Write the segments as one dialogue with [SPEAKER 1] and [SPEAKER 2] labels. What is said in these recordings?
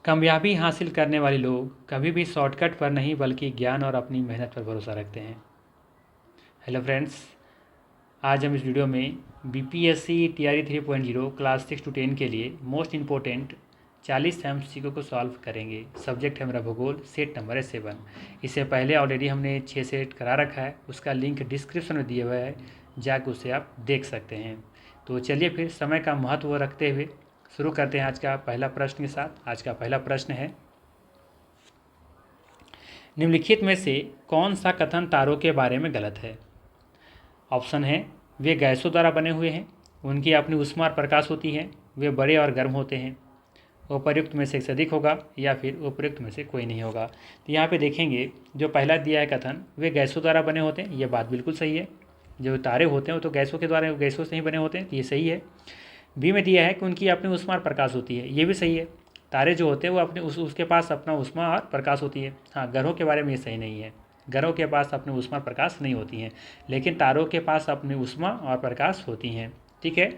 [SPEAKER 1] कामयाबी हासिल करने वाले लोग कभी भी शॉर्टकट पर नहीं बल्कि ज्ञान और अपनी मेहनत पर भरोसा रखते हैं। हेलो फ्रेंड्स, आज हम इस वीडियो में बीपीएससी टीआरई 3.0 क्लास 6 to 10 के लिए मोस्ट इम्पोर्टेंट 40 एमसीक्यू को सॉल्व करेंगे। सब्जेक्ट है मेरा भूगोल, सेट नंबर है 7। इससे पहले ऑलरेडी हमने 6 सेट करा रखा है, उसका लिंक डिस्क्रिप्शन में दिया हुआ है, जाकर उसे आप देख सकते हैं। तो चलिए फिर समय का महत्व रखते हुए शुरू करते हैं आज का पहला प्रश्न के साथ। आज का पहला प्रश्न है, निम्नलिखित में से कौन सा कथन तारों के बारे में गलत है। ऑप्शन है, वे गैसों द्वारा बने हुए हैं, उनकी अपनी ऊष्मा और प्रकाश होती है, वे बड़े और गर्म होते हैं। उपर्युक्त में से अधिक होगा या फिर उपर्युक्त में से कोई नहीं होगा। तो यहाँ पे देखेंगे जो पहला दिया है कथन, वे गैसों द्वारा बने होते हैं, ये बात बिल्कुल सही है। जो तारे होते हैं वो तो गैसों से ही बने होते हैं, तो ये सही है। बी में दिया है कि उनकी अपनी ऊष्मा और प्रकाश होती है, ये भी सही है। तारे जो होते हैं वो अपने उसके पास अपना ऊष्मा और प्रकाश होती है। हाँ, ग्रहों के बारे में ये सही नहीं है, ग्रहों के पास अपनी ऊष्मा प्रकाश नहीं होती हैं, लेकिन तारों के पास अपनी ऊष्मा और प्रकाश होती हैं। ठीक है।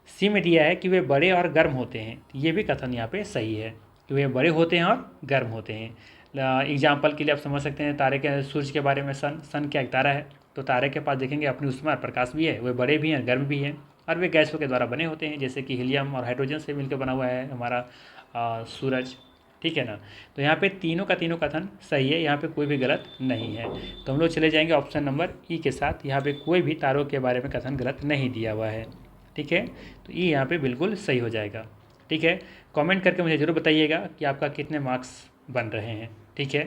[SPEAKER 1] सी में दिया है कि वे बड़े और गर्म होते हैं, ये भी कथन यहाँ पे सही है कि वे बड़े होते हैं और गर्म होते हैं। एग्जाम्पल के लिए आप समझ सकते हैं, तारे के सूर्य के बारे में सन क्या एक तारा है, तो तारे के पास देखेंगे अपनी ऊष्मा और प्रकाश भी है, वे बड़े भी हैं, गर्म भी हैं, और वे गैसों के द्वारा बने होते हैं, जैसे कि हीलियम और हाइड्रोजन से मिलकर बना हुआ है हमारा सूरज। ठीक है ना। तो यहाँ पे तीनों का तीनों कथन सही है, यहाँ पे कोई भी गलत नहीं है। तो हम लोग चले जाएंगे ऑप्शन नंबर ई के साथ। यहाँ पे कोई भी तारों के बारे में कथन गलत नहीं दिया हुआ है। ठीक है, तो ई यहाँ पे बिल्कुल सही हो जाएगा। ठीक है, कमेंट करके मुझे ज़रूर बताइएगा कि आपका कितने मार्क्स बन रहे हैं। ठीक है,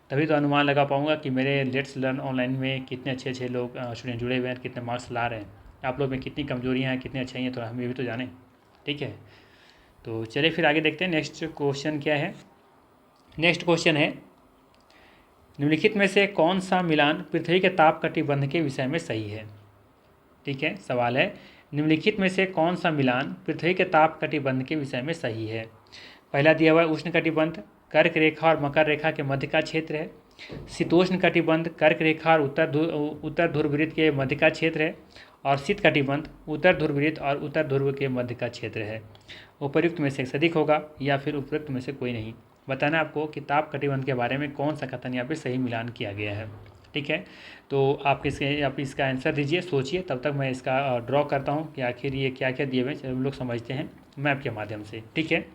[SPEAKER 1] तभी तो अनुमान लगा पाऊँगा कि मेरे लेट्स लर्न ऑनलाइन में कितने अच्छे लोग स्टूडेंट जुड़े हुए हैं, कितने मार्क्स ला रहे हैं, आप लोग में कितनी कमजोरियाँ हैं, कितनी अच्छाई हैं, तो हम ये भी तो जानें। ठीक है, तो चलिए फिर आगे देखते हैं नेक्स्ट क्वेश्चन क्या है। नेक्स्ट क्वेश्चन है, निम्नलिखित में से कौन सा मिलान पृथ्वी के ताप कटिबंध के विषय में सही है। ठीक है, सवाल है, निम्नलिखित में से कौन सा मिलान पृथ्वी के ताप कटिबंध के विषय में सही है। पहला दिया हुआ है उष्ण कटिबंध कर्क रेखा और मकर रेखा के मध्य का क्षेत्र है। शीतोष्ण कटिबंध कर्क रेखा और उत्तर ध्रुववृत्त के मध्य का क्षेत्र है। और शीत कटिबंध उत्तर ध्रुववृत्त और उत्तर ध्रुव के मध्य का क्षेत्र है। उपर्युक्त में से अधिक होगा या फिर उपयुक्त में से कोई नहीं। बताना आपको कि ताप कटिबंध के बारे में कौन सा कथन यहाँ पे सही मिलान किया गया है। ठीक है, तो आप इसका आंसर दीजिए, सोचिए, तब तक मैं इसका ड्रॉ करता हूँ कि आखिर ये क्या क्या दिए हुए हम लोग समझते हैं मैप के माध्यम से। ठीक है,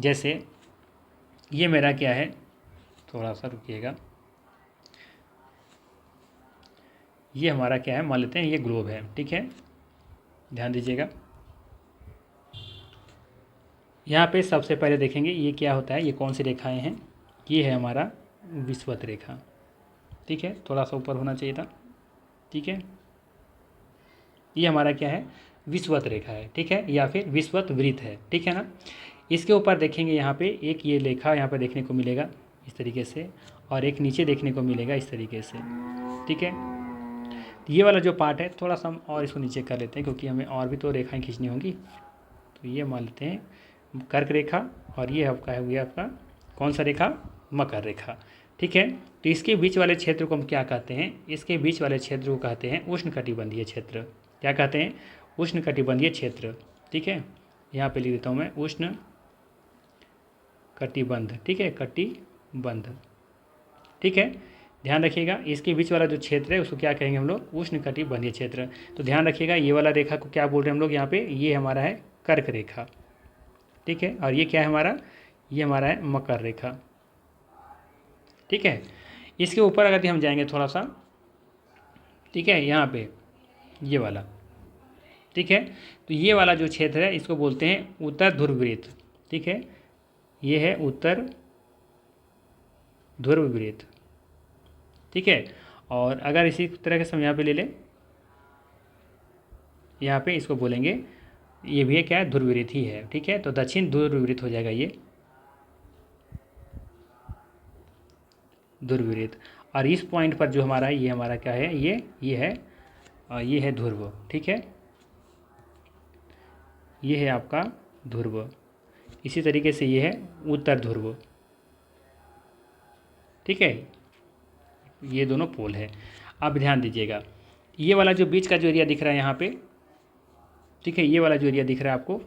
[SPEAKER 1] जैसे ये मेरा क्या है, थोड़ा सा रुकिएगा, ये हमारा क्या है, मान लेते हैं ये ग्लोब है। ठीक है, ध्यान दीजिएगा, यहाँ पे सबसे पहले देखेंगे ये क्या होता है, ये कौन सी रेखाएं हैं। ये है हमारा विषुवत रेखा। ठीक है, थोड़ा सा ऊपर होना चाहिए था। ठीक है, ये हमारा क्या है, विषुवत रेखा है। ठीक है, या फिर विषुवत वृत्त है। ठीक है ना। इसके ऊपर देखेंगे यहाँ पे एक ये रेखा यहाँ पे देखने को मिलेगा इस तरीके से, और एक नीचे देखने को मिलेगा इस तरीके से। ठीक है, तो ये वाला जो पार्ट है थोड़ा सा हम और इसको नीचे कर लेते हैं, क्योंकि हमें और भी तो रेखाएं खींचनी होंगी। तो ये मान लेते हैं कर्क रेखा, और ये आपका है हुआ आपका कौन सा रेखा, मकर रेखा। ठीक है, तो इसके बीच वाले क्षेत्र को हम क्या कहते हैं, इसके बीच वाले क्षेत्र को कहते हैं उष्णकटिबंधीय क्षेत्र। क्या कहते हैं, उष्णकटिबंधीय क्षेत्र। ठीक है, यहाँ पे लिख देता हूँ मैं उष्ण कटिबंध। ठीक है, कटिबंध। ठीक है, ध्यान रखिएगा, इसके बीच वाला जो क्षेत्र है उसको क्या कहेंगे हम लोग, उष्ण कटिबंधीय क्षेत्र। तो ध्यान रखिएगा, ये वाला रेखा को क्या बोल रहे हैं हम लोग यहाँ पे, ये हमारा है कर्क रेखा। ठीक है, और ये क्या है हमारा, ये हमारा है मकर रेखा। ठीक है, इसके ऊपर अगर हम जाएंगे थोड़ा सा, ठीक है, यहाँ पे ये वाला, ठीक है, तो ये वाला जो क्षेत्र है इसको बोलते हैं उत्तर ध्रुववृत्त। ठीक है, ये है उत्तर ध्रुववृत्त। ठीक है, और अगर इसी तरह से हम यहाँ पे ले लें, यहाँ पे इसको बोलेंगे, ये भी है क्या है, ध्रुववृत्त ही है। ठीक है, तो दक्षिण ध्रुववृत्त हो जाएगा ये ध्रुववृत्त। और इस पॉइंट पर जो हमारा है, ये हमारा क्या है, ये है ध्रुव। ठीक है, ये है आपका ध्रुव। इसी तरीके से ये है उत्तर ध्रुव। ठीक है, ये दोनों पोल है। अब ध्यान दीजिएगा, ये वाला जो बीच का जो एरिया दिख रहा है यहाँ पे, ठीक है, ये वाला जो एरिया दिख रहा है आपको,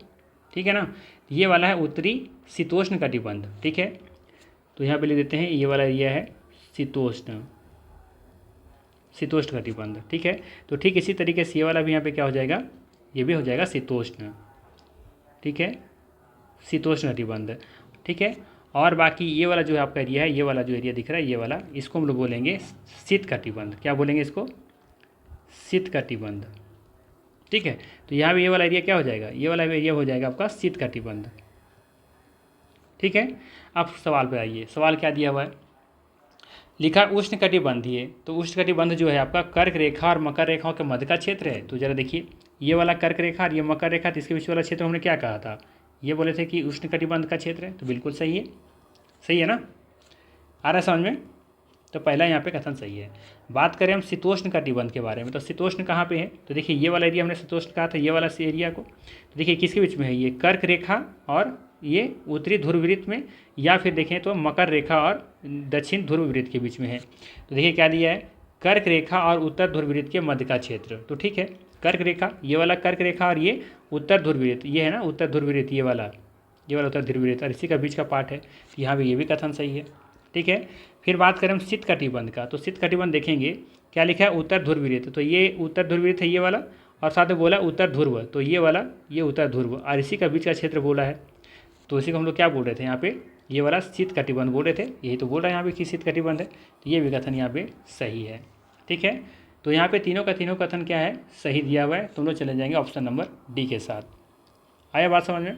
[SPEAKER 1] ठीक है ना। ये वाला है उत्तरी शीतोष्ण कटिबंध, ठीक है। तो यहाँ पे लिख देते हैं ये वाला एरिया है शीतोष्ण कटिबंध, ठीक है। तो ठीक इसी तरीके से ये वाला भी यहाँ पे क्या हो जाएगा, ये भी हो जाएगा शीतोष्ण, ठीक है, शीतोष्ण कटिबंध, ठीक है। और बाकी ये वाला जो आपका एरिया है, ये वाला जो एरिया दिख रहा है ये वाला, इसको हम लोग बोलेंगे शीत कटिबंध। क्या बोलेंगे इसको, शीत कटिबंध, ठीक है। तो यहाँ भी ये वाला एरिया क्या हो जाएगा, ये वाला एरिया हो जाएगा आपका शीत कटिबंध, ठीक है। अब सवाल पे आइए, सवाल क्या दिया हुआ है, लिखा उष्ण कटिबंधीय। तो उष्ण कटिबंध जो है आपका कर्क रेखा और मकर रेखाओं के मध्य का क्षेत्र है। तो जरा देखिए ये वाला कर्क रेखा और ये मकर रेखा, तो इसके बीच वाला क्षेत्र हमने क्या कहा था, ये बोले थे कि उष्ण कटिबंध का क्षेत्र है। तो बिल्कुल सही है, सही है ना, आ रहा है समझ में। तो पहला यहाँ पे कथन सही है। बात करें हम शीतोष्ण कटिबंध के बारे में, तो शीतोष्ण कहाँ पे है, तो देखिए ये वाला एरिया हमने शीतोष्ण कहा था, ये वाला एरिया को, तो देखिए किसके बीच में है, ये कर्क रेखा और ये उत्तरी ध्रुववृत्त में, या फिर देखें तो मकर रेखा और दक्षिण ध्रुववृत्त के बीच में है। तो देखिए क्या दिया है, कर्क रेखा और उत्तर ध्रुववृत्त के मध्य का क्षेत्र। तो ठीक है, कर्क रेखा, ये वाला कर्क रेखा और ये उत्तर ध्रुववृत्त, ये है ना उत्तर ध्रुववृत्त, ये वाला उत्तर ध्रुववृत्त, और इसी का बीच का पार्ट है। तो यहाँ भी ये भी कथन सही है, ठीक है। फिर बात करें हम शीत कटिबंध का, तो शीत कटिबंध देखेंगे क्या लिखा है, उत्तर ध्रुववृत्त। तो ये उत्तर ध्रुववृत्त है ये वाला, और साथ में बोला उत्तर ध्रुव, तो ये वाला ये उत्तर ध्रुव, और इसी का बीच का क्षेत्र बोला है। तो इसी को हम लोग क्या बोल रहे थे यहाँ पे, ये वाला शीत कटिबंध बोल रहे थे, यही तो बोल रहा है यहाँ पे कि शीत कटिबंध है। तो ये भी कथन यहाँ पे सही है, ठीक है। तो यहाँ पे तीनों का तीनों कथन क्या है, सही दिया हुआ है। तुम लोग चले जाएंगे ऑप्शन नंबर डी के साथ। आया बात समझ में,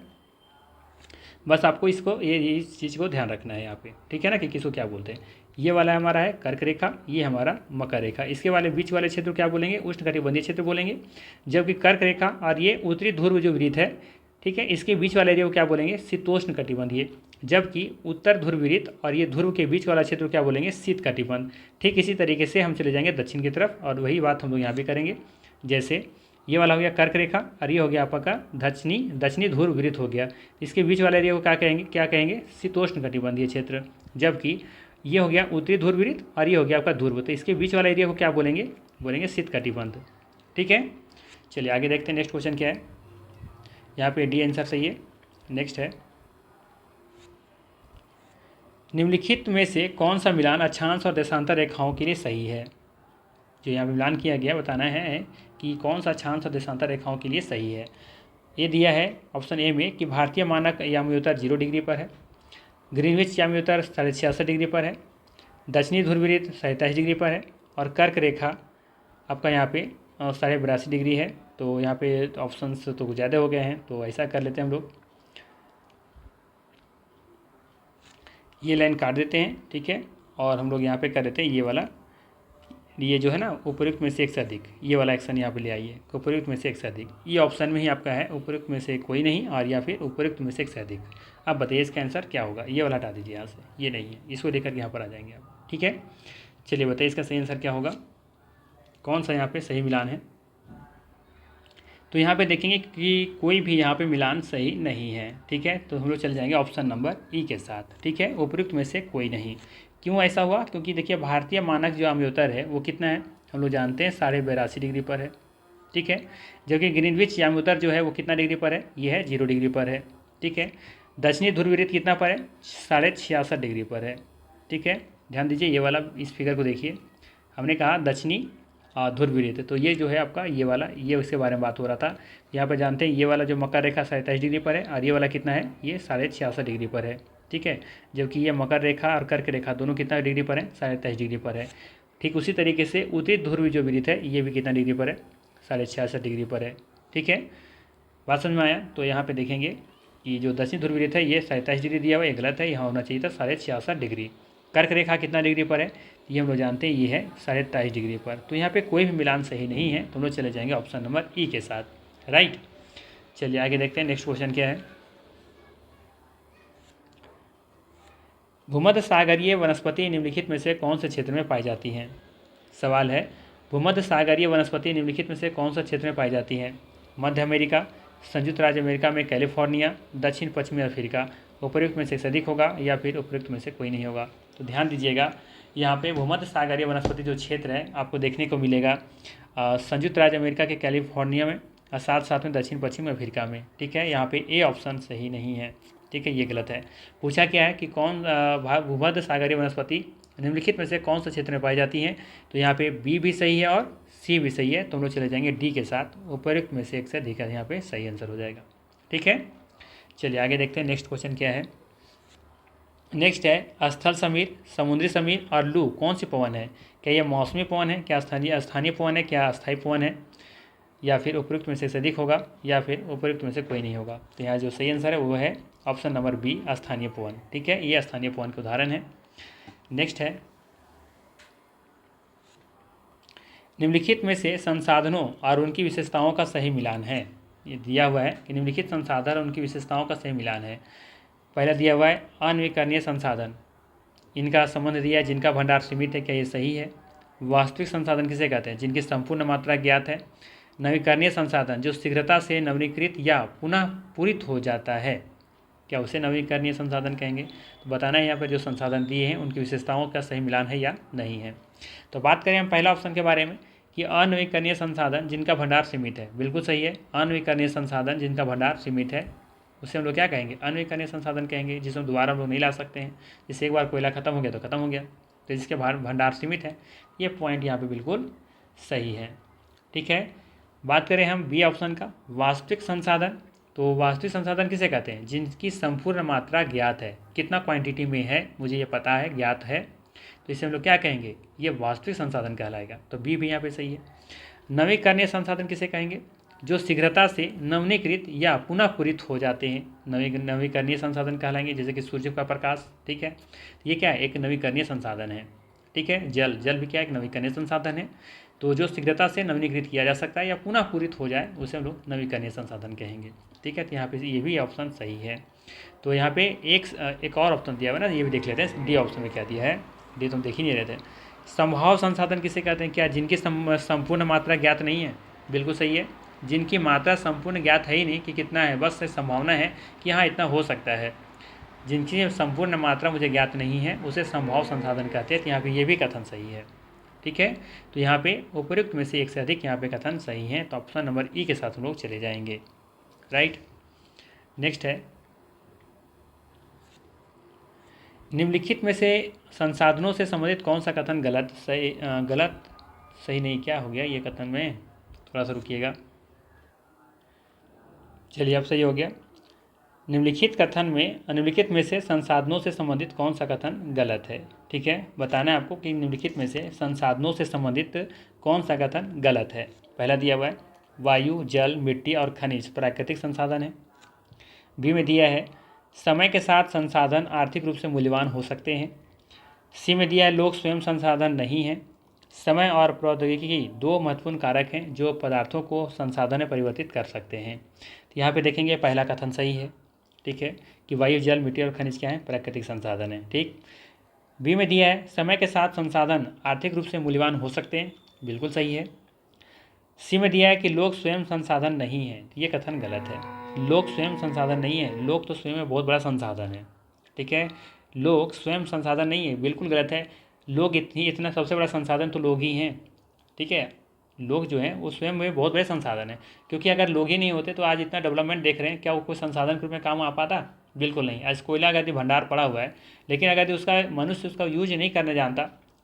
[SPEAKER 1] बस आपको इसको ये इस चीज़ को ध्यान रखना है यहाँ पे, ठीक है ना, कि किसको क्या बोलते हैं। ये वाला हमारा है कर्क रेखा, ये हमारा मकर रेखा, इसके वाले बीच वाले क्षेत्र क्या बोलेंगे, उष्ण कटिबंधीय क्षेत्र बोलेंगे। जबकि कर्क रेखा और ये उत्तरी ध्रुव जो वृत्त है, ठीक है, इसके बीच वाले एरिया को क्या बोलेंगे, शीतोष्ण कटिबंधीय। जबकि उत्तर ध्रुव वृत्त और ये ध्रुव के बीच वाला क्षेत्र क्या बोलेंगे, शीत कटिबंध। ठीक इसी तरीके से हम चले जाएंगे दक्षिण की तरफ, और वही बात हम लोग यहाँ भी करेंगे। जैसे ये वाला हो गया कर्क रेखा, और ये हो गया आपका दक्षिणी ध्रुव वृत्त हो गया। इसके बीच वाले एरिया को क्या कहेंगे, शीतोष्ण कटिबंधीय क्षेत्र। जबकि ये हो गया उत्तरी ध्रुव वृत्त और ये हो गया आपका ध्रुव, तो इसके बीच वाला एरिया को क्या बोलेंगे शीत कटिबंध, ठीक है। चलिए आगे देखते हैं नेक्स्ट क्वेश्चन क्या है। यहाँ पे डी आंसर सही है। नेक्स्ट है, निम्नलिखित में से कौन सा मिलान अक्षांश और देशांतर रेखाओं के लिए सही है। जो यहाँ पे मिलान किया गया बताना है कि कौन सा अक्षांश और देशांतर रेखाओं के लिए सही है। ये दिया है ऑप्शन ए में कि भारतीय मानक यामयोत्तर 0 डिग्री पर है, ग्रीनविच यामयोत्तर 66.5 डिग्री पर है, दक्षिणी ध्रुववृत्त 27 डिग्री पर है, और कर्क रेखा आपका यहाँ पे 82.5 डिग्री है। तो यहाँ पे ऑप्शंस तो ज़्यादा हो गए हैं, तो ऐसा कर लेते हैं हम लोग, ये लाइन काट देते हैं, ठीक है। और हम लोग यहाँ पे कर देते हैं ये वाला, ये जो है ना उपयुक्त में से एक से अधिक, ये वाला एक्शन यहाँ पे ले आइए, उपयुक्त में से एक से अधिक। ये ऑप्शन में ही आपका है उपयुक्त में से कोई नहीं, और या फिर उपयुक्त में से एक से अधिक। अब बताइए इसका आंसर क्या होगा, ये वाला हटा दीजिए यहाँ से, ये नहीं है, इसको लेकर के यहाँ पर आ जाएंगे आप, ठीक है। चलिए बताइए इसका सही आंसर क्या होगा, कौन सा यहाँ पे सही मिलान है। तो यहाँ पे देखेंगे कि कोई भी यहाँ पे मिलान सही नहीं है, ठीक है। तो हम लोग चले जाएंगे ऑप्शन नंबर ई के साथ, ठीक है, उपयुक्त में से कोई नहीं। क्यों ऐसा हुआ, क्योंकि देखिए भारतीय मानक जो यामयोत्तर है वो कितना है, हम लोग जानते हैं 82.5 डिग्री पर है, ठीक है। जबकि ग्रीनविच यामयोत्तर जो है वो कितना डिग्री पर है, ये है 0 डिग्री पर है, ठीक है। दक्षिणी ध्रुववृत्त कितना पर है, 66.5 डिग्री पर है, ठीक है। ध्यान दीजिए ये वाला इस फिगर को देखिए, हमने कहा दक्षिणी ध्रुववृत्त, तो ये जो है आपका ये वाला, ये उसके बारे में बात हो रहा था। यहाँ पर जानते हैं ये वाला जो मकर रेखा 27 डिग्री पर है, और ये वाला कितना है, ये 66.5 डिग्री पर है, ठीक है। जबकि ये मकर रेखा और कर्क रेखा दोनों कितना डिग्री पर है, 27 डिग्री पर है। ठीक उसी तरीके से उत्तरी ध्रुव जो वृत्त है ये भी कितना डिग्री पर है, 66.5 डिग्री पर है, ठीक है। बात समझ में आया। तो यहाँ पे देखेंगे कि जो दक्षिण ध्रुव वृत्त है ये 27 डिग्री दिया हुआ है, ये गलत है, यहाँ होना चाहिए था 66.5 डिग्री। कर्क रेखा कितना डिग्री पर है, ये हम लोग जानते हैं ये है 23.5 डिग्री पर। तो यहाँ पे कोई भी मिलान सही नहीं है, तो हम लोग चले जाएंगे ऑप्शन नंबर ई के साथ, राइट। चलिए आगे देखते हैं नेक्स्ट क्वेश्चन क्या है। भूमध्य सागरीय वनस्पति निम्नलिखित में से कौन से क्षेत्र में पाई जाती हैं। सवाल है, भूमध्य सागरीय वनस्पति निम्नलिखित में से कौन सा क्षेत्र में पाई जाती हैं। मध्य अमेरिका, संयुक्त राज्य अमेरिका में कैलिफोर्निया, दक्षिण पश्चिमी अफ्रीका। उपयुक्त में से अधिक होगा या फिर उपयुक्त में से कोई नहीं होगा। तो ध्यान दीजिएगा यहाँ पे भूमध्य सागरीय वनस्पति जो क्षेत्र है आपको देखने को मिलेगा संयुक्त राज्य अमेरिका के कैलिफोर्निया में, और साथ साथ में दक्षिण पश्चिम अफ्रीका में। ठीक है, यहाँ पे ए ऑप्शन सही नहीं है। ठीक है, ये गलत है। पूछा क्या है कि कौन भूमध्य सागरीय वनस्पति निम्नलिखित में से कौन सा क्षेत्र में पाई जाती है, तो यहाँ पे बी भी सही है और सी भी सही है, तो हम लोग चले जाएंगे डी के साथ। उपयुक्त में से एक से अधिक है, यहाँ पे सही आंसर हो जाएगा। ठीक है, चलिए आगे देखते हैं नेक्स्ट क्वेश्चन क्या है। नेक्स्ट है स्थल समीर, समुद्री समीर और लू कौन सी पवन है? क्या ये मौसमी पवन है, क्या स्थानीय पवन है, क्या अस्थायी पवन है, या फिर उपयुक्त में से अधिक होगा, या फिर उपयुक्त में से कोई नहीं होगा? तो यहाँ जो सही आंसर है वो है ऑप्शन नंबर बी, स्थानीय पवन। ठीक है, ये स्थानीय पवन के उदाहरण है। नेक्स्ट है निम्नलिखित में से संसाधनों और उनकी विशेषताओं का सही मिलान है। ये दिया हुआ है कि निम्नलिखित संसाधन और उनकी विशेषताओं का सही मिलान है। पहला दिया हुआ है अनवीकरणीय संसाधन, इनका संबंध दिया है जिनका भंडार सीमित है, क्या ये सही है? वास्तविक संसाधन किसे कहते हैं? जिनकी संपूर्ण मात्रा ज्ञात है। नवीकरणीय संसाधन जो शीघ्रता से नवीनीकृत या पुनः पूरित हो जाता है, क्या उसे नवीकरणीय संसाधन कहेंगे? तो बताना है यहाँ पर जो संसाधन दिए हैं उनकी विशेषताओं का सही मिलान है या नहीं है। तो बात करें हम पहला ऑप्शन के बारे में कि अनवीकरणीय संसाधन जिनका भंडार सीमित है, बिल्कुल सही है। अनवीकरणीय संसाधन जिनका भंडार सीमित है उसे हम लोग क्या कहेंगे? अनवीकरणीय संसाधन कहेंगे, जिसमें दोबारा हम लोग नहीं ला सकते हैं। जैसे एक बार कोयला खत्म हो गया तो खत्म हो गया, तो जिसके भंडार सीमित है, ये पॉइंट यहाँ पे बिल्कुल सही है। ठीक है, बात करें हम बी ऑप्शन का वास्तविक संसाधन, तो वास्तविक संसाधन किसे कहते हैं? जिनकी संपूर्ण मात्रा ज्ञात है, कितना क्वांटिटी में है मुझे ये पता है, ज्ञात है, तो इसे हम लोग क्या कहेंगे? ये वास्तविक संसाधन कहलाएगा। तो बी भी यहाँ पे सही है। नवीकरणीय संसाधन किसे कहेंगे? जो शीघ्रता से नवीनीकृत या पुनः पूरित हो जाते हैं, नवीकरणीय संसाधन कहलाएंगे, जैसे कि सूर्य का प्रकाश। ठीक है, ये क्या है? एक नवीकरणीय संसाधन है। ठीक है, जल भी क्या एक नवीकरणीय संसाधन है। तो जो शीघ्रता से नवीनीकृत किया जा सकता है या पुनः पूरित हो जाए उसे हम लोग नवीकरणीय संसाधन कहेंगे। ठीक है, तो यहाँ पे ये भी ऑप्शन सही है। तो यहाँ पे एक और ऑप्शन दिया हुआ है ना, ये भी देख लेते हैं डी ऑप्शन में क्या दिया है। डी तो हम देख ही नहीं रहे थे। संभाव संसाधन किसे कहते हैं? क्या जिनकी संपूर्ण मात्रा ज्ञात नहीं है? बिल्कुल सही है। जिनकी मात्रा संपूर्ण ज्ञात है ही नहीं कि कितना है, बस संभावना है कि हाँ इतना हो सकता है, जिनकी संपूर्ण मात्रा मुझे ज्ञात नहीं है उसे संभाव संसाधन कहते हैं। तो यहाँ पे ये भी कथन सही है। ठीक है, तो यहाँ पे उपयुक्त में से एक से अधिक यहाँ पे कथन सही है, तो ऑप्शन नंबर ई के साथ हम लोग चले जाएंगे। राइट, नेक्स्ट है निम्नलिखित में से संसाधनों से संबंधित कौन सा कथन गलत सही नहीं, क्या हो गया ये कथन में, थोड़ा सा रुकिएगा। चलिए अब सही हो गया। निम्नलिखित में से संसाधनों से संबंधित कौन सा कथन गलत है? ठीक है, बताना है आपको कि निम्नलिखित में से संसाधनों से संबंधित कौन सा कथन गलत है। पहला दिया हुआ है वायु, जल, मिट्टी और खनिज प्राकृतिक संसाधन है। बी में दिया है समय के साथ संसाधन आर्थिक रूप से मूल्यवान हो सकते हैं। सी में दिया है लोग स्वयं संसाधन नहीं हैं। समय और प्रौद्योगिकी दो महत्वपूर्ण कारक हैं जो पदार्थों को संसाधन में परिवर्तित कर सकते हैं। तो यहाँ पे देखेंगे पहला कथन सही है। ठीक है, कि वायु, जल, मिट्टी और खनिज क्या है? प्राकृतिक संसाधन है। ठीक, बी में दिया है समय के साथ संसाधन आर्थिक रूप से मूल्यवान हो सकते हैं, बिल्कुल सही है। सी में दिया है कि लोग स्वयं संसाधन नहीं है, ये कथन गलत है। लोग स्वयं संसाधन नहीं है, लोग तो स्वयं में बहुत बड़ा संसाधन है। ठीक है, लोग स्वयं संसाधन नहीं है, बिल्कुल गलत है। लोग इतना सबसे बड़ा संसाधन तो लोग ही हैं। ठीक है, लोग जो हैं वो स्वयं में बहुत बड़े संसाधन है, क्योंकि अगर लोग ही नहीं होते तो आज इतना डेवलपमेंट देख रहे हैं, क्या वो कोई संसाधन के रूप में काम आ पाता? बिल्कुल नहीं। आज कोयला अगर भंडार पड़ा हुआ है, लेकिन अगर उसका मनुष्य उसका यूज नहीं करने जानता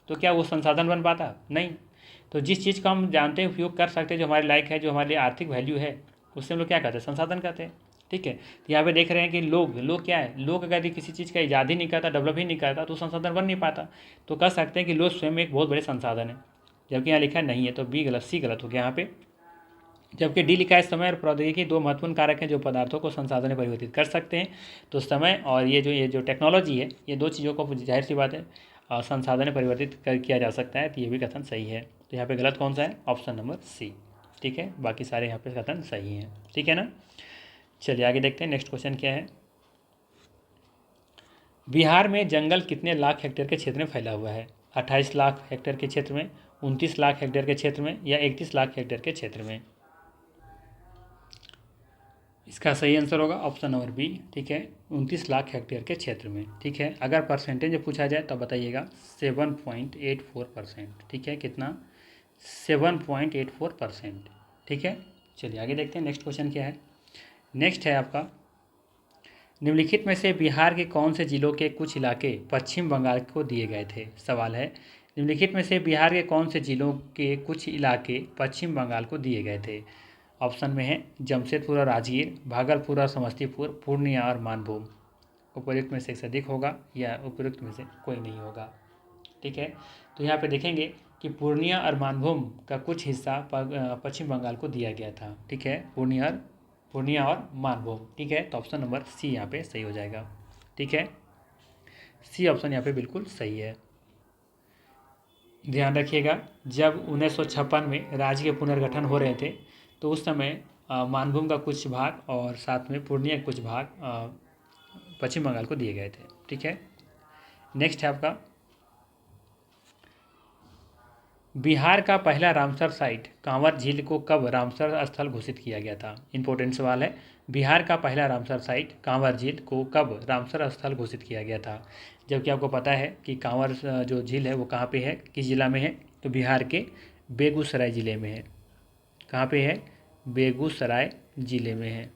[SPEAKER 1] तो क्या वो संसाधन बन पाता? नहीं। तो जिस चीज़ का हम जानते हैं, उपयोग कर सकते हैं, जो हमारे लायक है, जो हमारे लिए आर्थिक वैल्यू है, उससे हम लोग क्या कहते हैं? संसाधन कहते हैं। ठीक है, तो यहाँ पे देख रहे हैं कि लोग क्या है? लोग अगर किसी चीज़ का ईजाद ही नहीं करता, डेवलप ही नहीं करता, तो संसाधन बन नहीं पाता। तो कह सकते हैं कि लोग स्वयं एक बहुत बड़े संसाधन है, जबकि यहाँ लिखा नहीं है, तो बी गलत, सी गलत हो गया यहाँ पे। जबकि डी लिखा है समय और प्रौद्योगिकी दो महत्वपूर्ण कारक हैं जो पदार्थों को संसाधन में परिवर्तित कर सकते हैं। तो समय और ये जो टेक्नोलॉजी है, ये दो चीज़ों को जाहिर सी बात है संसाधन में परिवर्तित किया जा सकता है, तो ये भी कथन सही है। तो यहाँ पे गलत कौन सा है? Option number C. ठीक है, बाकी सारे यहाँ पे कथन सही हैं। ठीक है ना, चलिए आगे देखते हैं नेक्स्ट क्वेश्चन क्या है। बिहार में जंगल कितने लाख हेक्टेयर के क्षेत्र में फैला हुआ है? 28 लाख हेक्टेयर के क्षेत्र में, 29 लाख हेक्टेयर के क्षेत्र में, या 31 लाख हेक्टेयर के क्षेत्र में? इसका सही आंसर होगा ऑप्शन नंबर बी। ठीक है, 29 लाख हेक्टेयर के क्षेत्र में। ठीक है, अगर परसेंटेज पूछा जाए तो बताइएगा 7.84%। ठीक है, कितना? 7.84%। ठीक है, चलिए आगे देखते हैं नेक्स्ट क्वेश्चन क्या है। नेक्स्ट है आपका, निम्नलिखित में से बिहार के कौन से जिलों के कुछ इलाके पश्चिम बंगाल को दिए गए थे। सवाल है, निम्नलिखित में से बिहार के कौन से जिलों के कुछ इलाके पश्चिम बंगाल को दिए गए थे। ऑप्शन में है जमशेदपुर और राजगीर, भागलपुर और समस्तीपुर, पूर्णिया और मानभूम। उपयुक्त में से एक से अधिक होगा या उपयुक्त में से कोई नहीं होगा। ठीक है, तो यहाँ पे देखेंगे कि पूर्णिया और मानभूम का कुछ हिस्सा पश्चिम बंगाल को दिया गया था। ठीक है, पूर्णिया और मानभूम। ठीक है, तो ऑप्शन नंबर सी यहाँ पे सही हो जाएगा। ठीक है, सी ऑप्शन यहाँ पे बिल्कुल सही है। ध्यान रखिएगा, जब 1956 में राज्य के पुनर्गठन हो रहे थे तो उस समय मानभूम का कुछ भाग और साथ में पूर्णिया के कुछ भाग पश्चिम बंगाल को दिए गए थे। ठीक है, नेक्स्ट है आपका, बिहार का पहला रामसर साइट कांवर झील को कब रामसर स्थल घोषित किया गया था। इंपॉर्टेंट सवाल है, बिहार का पहला रामसर साइट कांवर झील को कब रामसर स्थल घोषित किया गया था। जबकि आपको पता है कि कांवर जो झील है वो कहाँ पे है, किस जिला में है, तो बिहार के बेगूसराय ज़िले में है। कहाँ पे है, बेगूसराय ज़िले में है।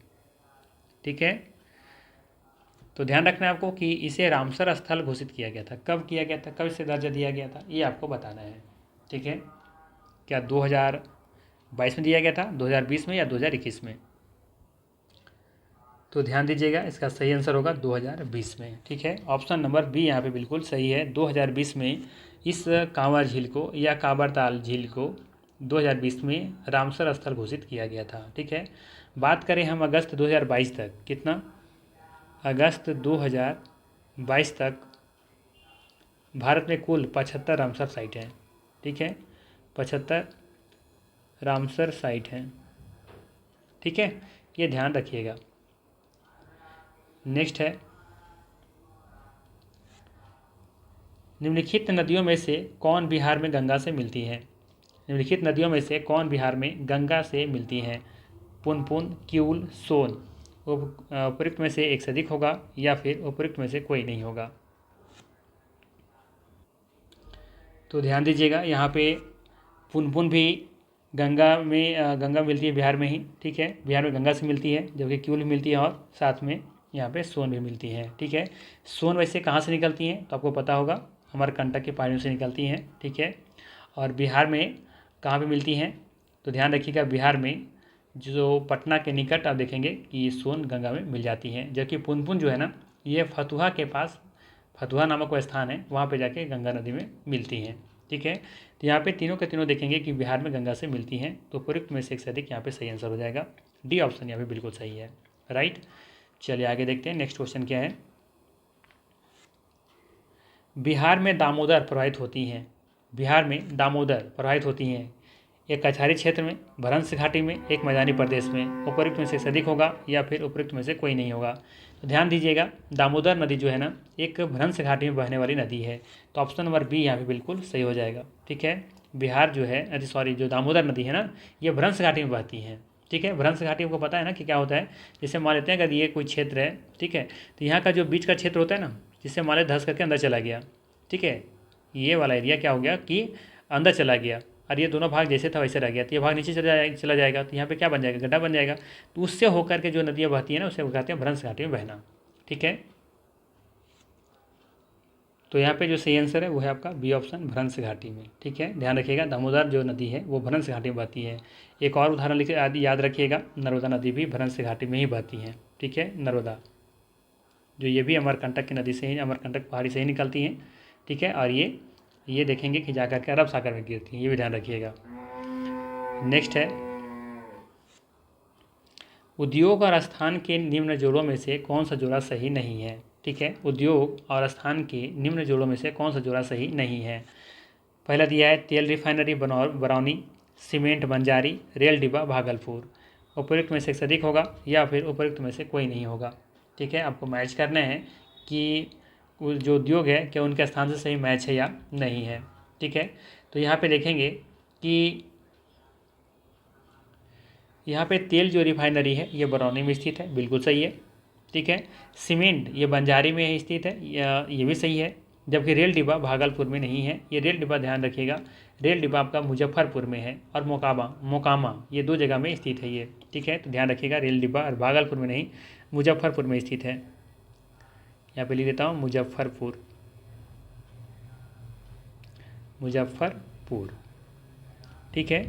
[SPEAKER 1] ठीक है, तो ध्यान रखना है आपको कि इसे रामसर स्थल घोषित किया गया था। कब किया गया था, कब इसे दर्जा दिया गया था, ये आपको बताना है। ठीक है, क्या 2022 में दिया गया था, 2020 में या 2021 में। तो ध्यान दीजिएगा, इसका सही आंसर होगा 2020 में। ठीक है, ऑप्शन नंबर बी यहाँ पे बिल्कुल सही है। 2020 में इस कांवर झील को या काबरताल झील को 2020 में रामसर स्थल घोषित किया गया था। ठीक है, बात करें हम अगस्त 2022 तक, कितना, अगस्त 2022 तक भारत में कुल 75 रामसर साइट हैं। ठीक है, 75 रामसर साइट हैं। ठीक है, ये ध्यान रखिएगा। नेक्स्ट है, निम्नलिखित नदियों में से कौन बिहार में गंगा से मिलती है। निम्नलिखित नदियों में से कौन बिहार में गंगा से मिलती हैं। पुनपुन, किऊल, सोन। उपयुक्त में से एक से अधिक होगा या फिर उपयुक्त में से कोई नहीं होगा। तो ध्यान दीजिएगा, यहाँ पे पुनपुन भी गंगा मिलती है बिहार में ही। ठीक है, बिहार में गंगा से मिलती है, जबकि किऊल मिलती है और साथ में यहाँ पे सोन भी मिलती है। ठीक है, सोन वैसे कहाँ से निकलती हैं तो आपको पता होगा, अमरकंटक के पहाड़ियों से निकलती हैं। ठीक है, और बिहार में कहाँ पे मिलती हैं, तो ध्यान रखिएगा, बिहार में जो पटना के निकट आप देखेंगे कि सोन गंगा में मिल जाती हैं। जबकि पुनपुन जो है ना, ये फतुहा के पास, फतुहा नामक कोई स्थान है, वहाँ पे जाके गंगा नदी में मिलती हैं। ठीक है, तो यहाँ पे तीनों के तीनों देखेंगे कि बिहार में गंगा से मिलती हैं, तो उपयुक्त में से एक से अधिक यहाँ पे सही आंसर हो जाएगा। डी ऑप्शन यहाँ पे बिल्कुल सही है। राइट, चलिए आगे देखते हैं नेक्स्ट क्वेश्चन क्या है। बिहार में दामोदर प्रवाहित होती हैं, बिहार में दामोदर प्रवाहित होती हैं, एक कछारी क्षेत्र में, भ्रंश घाटी में, एक मैदानी प्रदेश में। उपयुक्त में से अधिक होगा या फिर उपयुक्त में से कोई नहीं होगा। तो ध्यान दीजिएगा, दामोदर नदी जो है ना, एक भ्रंश घाटी में बहने वाली नदी है। तो ऑप्शन नंबर बी यहाँ पे बिल्कुल सही हो जाएगा। ठीक है, बिहार जो है, सॉरी, जो दामोदर नदी है ना, ये भ्रंश घाटी में बहती है। ठीक है, भ्रंश घाटी आपको पता है ना कि क्या होता है। जैसे मान लेते हैं अगर ये कोई क्षेत्र है, ठीक है, तो यहाँ का जो बीच का क्षेत्र होता है ना, जिससे मान लें धंस करके अंदर चला गया। ठीक है, ये वाला एरिया क्या हो गया कि अंदर चला गया, और ये दोनों भाग जैसे था वैसे रह गया, तो ये भाग नीचे चला जाएगा, तो यहाँ पे क्या बन जाएगा, गड्ढा बन जाएगा। तो उससे होकर के जो नदियाँ बहती हैं ना, उसे कहते हैं भ्रंश घाटी में बहना। ठीक है, तो यहाँ पे जो सही आंसर है वो है आपका बी ऑप्शन, भ्रंश घाटी में। ठीक है, ध्यान रखिएगा, दामोदर जो नदी है वो भ्रंश घाटी में बहती है। एक और उदाहरण लिख याद रखिएगा, नर्मदा नदी भी भ्रंश घाटी में ही बहती है। ठीक है, नर्मदा जो ये भी अमरकंटक की नदी से ही, अमरकंटक पहाड़ी से ही निकलती हैं। ठीक है, और ये देखेंगे कि जाकर के अरब सागर में गिरती हैं, ये भी ध्यान रखिएगा। नेक्स्ट है, उद्योग और स्थान के निम्न जोड़ों में से कौन सा जोड़ा सही नहीं है। ठीक है, उद्योग और स्थान के निम्न जोड़ों में से कौन सा जोड़ा सही नहीं है। पहला दिया है तेल refinery Barauni, cement Banjari, rail डिब्बा भागलपुर। उपयुक्त में से एक से अधिक होगा या फिर उपयुक्त में से कोई नहीं होगा। ठीक है, आपको मैच करना है कि जो उद्योग है क्या उनके स्थान से सही मैच है या नहीं है। ठीक है, तो यहाँ पे देखेंगे कि यहाँ पे तेल जो रिफाइनरी है ये बरौनी में स्थित है, बिल्कुल सही है। ठीक है, सीमेंट ये बंजारी में स्थित है, ये भी सही है। जबकि रेल डिब्बा भागलपुर में नहीं है। ये रेल डिब्बा ध्यान रखिएगा, रेल डिब्बा आपका मुजफ्फरपुर में है और मोकामा ये 2 जगह में स्थित है ये, ठीक है। तो ध्यान रखिएगा, रेल डिब्बा भागलपुर में नहीं, मुजफ्फरपुर में स्थित है। यहाँ पे लिख देता हूँ मुजफ्फरपुर, ठीक है।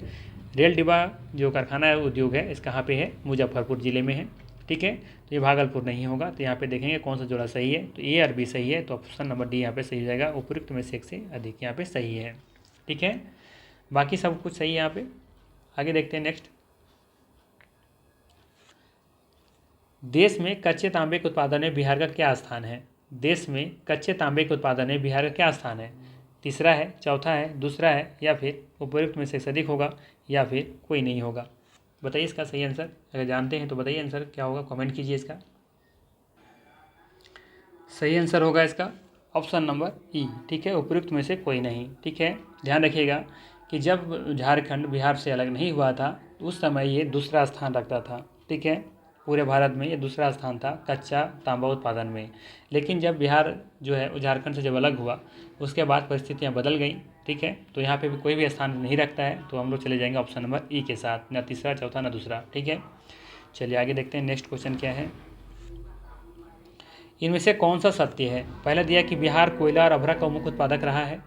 [SPEAKER 1] रेल डिब्बा जो कारखाना है, उद्योग है, इस कहाँ पे है, मुजफ्फरपुर ज़िले में है, ठीक है। तो ये भागलपुर नहीं होगा। तो यहाँ पे देखेंगे कौन सा जोड़ा सही है, तो ए और बी सही है, तो ऑप्शन नंबर डी यहाँ पे सही हो जाएगा, उपयुक्त में से एक से अधिक यहाँ पे सही है, ठीक है। बाकी सब कुछ सही है यहाँ पे। आगे देखते हैं नेक्स्ट। देश में कच्चे तांबे के उत्पादन में बिहार का क्या स्थान है? देश में कच्चे तांबे के उत्पादन में बिहार का क्या स्थान है? तीसरा है, चौथा है, दूसरा है, या फिर उपयुक्त में से अधिक होगा, या फिर कोई नहीं होगा? बताइए इसका सही आंसर। अगर जानते हैं तो बताइए आंसर क्या होगा, कमेंट कीजिए इसका। सही आंसर होगा इसका ऑप्शन नंबर ई, ठीक है, उपयुक्त में से कोई नहीं, ठीक है। ध्यान रखिएगा कि जब झारखंड बिहार से अलग नहीं हुआ था उस समय ये दूसरा स्थान रखता था, ठीक है। पूरे भारत में ये दूसरा स्थान था कच्चा तांबा उत्पादन में। लेकिन जब बिहार जो है झारखंड से जब अलग हुआ उसके बाद परिस्थितियाँ बदल गई, ठीक है। तो यहाँ पे भी कोई भी स्थान नहीं रखता है, तो हम लोग चले जाएंगे ऑप्शन नंबर ई के साथ, ना तीसरा, चौथा, ना दूसरा, ठीक है। चलिए आगे देखते हैं नेक्स्ट क्वेश्चन क्या है। इनमें से कौन सा सत्य है? पहला दिया कि बिहार कोयला और अभ्रक का मुख्य उत्पादक रहा है।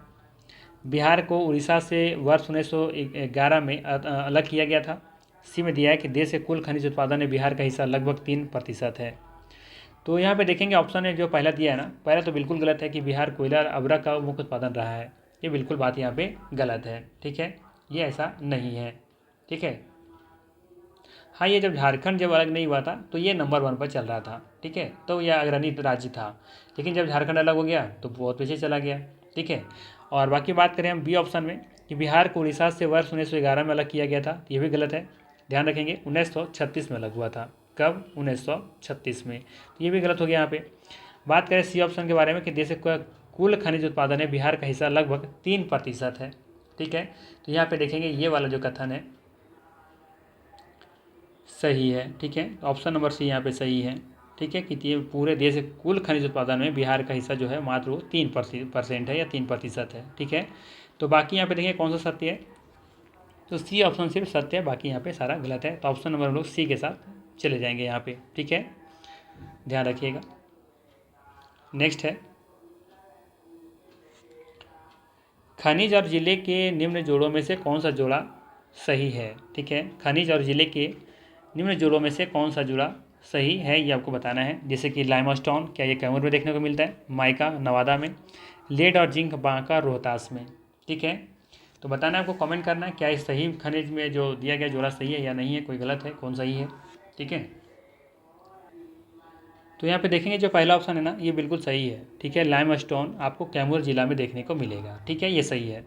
[SPEAKER 1] बिहार को उड़ीसा से वर्ष 1911 में अलग किया गया था। सी में दिया है कि देश के कुल खनिज उत्पादन में बिहार का हिस्सा लगभग 3% है। तो यहाँ पे देखेंगे ऑप्शन में जो पहला दिया है ना, पहला तो बिल्कुल गलत है कि बिहार कोयला और अभ्रक का मुख्य उत्पादन रहा है, ये बिल्कुल बात यहाँ पे गलत है, ठीक है। ये ऐसा नहीं है, ठीक है। हाँ, ये जब झारखंड जब अलग नहीं हुआ था तो ये नंबर 1 पर चल रहा था, ठीक है। तो यह अग्रणी राज्य था, लेकिन जब झारखंड अलग हो गया तो बहुत पीछे चला गया, ठीक है। और बाकी बात करें हम बी ऑप्शन में कि बिहार को उड़ीसा से वर्ष 1911 में अलग किया गया था, ये भी गलत है। ध्यान रखेंगे 1936 में अलग हुआ था। कब? 1936 में। तो ये भी गलत हो गया यहाँ पे। बात करें सी ऑप्शन के बारे में कि देश का कुल खनिज उत्पादन है बिहार का हिस्सा लगभग 3% है, ठीक है। तो यहाँ पे देखेंगे ये वाला जो कथन है सही है, ठीक है। ऑप्शन नंबर सी यहाँ पे सही है, ठीक है, कि ये पूरे देश के कुल खनिज उत्पादन में बिहार का हिस्सा जो है मात्र वो 3% है या 3% है, ठीक है। तो बाकी यहाँ पे देखेंगे कौन सा सत्य है, तो सी ऑप्शन सिर्फ सत्य है, बाकी यहाँ पे सारा गलत है। तो ऑप्शन नंबर हम लोग सी के साथ चले जाएंगे यहाँ पे, ठीक है, ध्यान रखिएगा। नेक्स्ट है, खनिज और जिले के निम्न जोड़ों में से कौन सा जोड़ा सही है? ठीक है, खनिज और जिले के निम्न जोड़ों में से कौन सा जोड़ा सही है ये आपको बताना है। जैसे कि लाइमस्टोन, क्या ये कैमूर में देखने को मिलता है? माइका नवादा में। लेड और जिंक बांका रोहतास में। ठीक है, तो बताना है आपको, कमेंट करना है क्या इस सही खनिज में जो दिया गया जोड़ा सही है या नहीं है, कोई गलत है, कौन सही है। ठीक है, तो यहाँ पे देखेंगे जो पहला ऑप्शन है ना, ये बिल्कुल सही है। ठीक है, लाइमस्टोन आपको कैमूर जिला में देखने को मिलेगा। ठीक है, ये सही है।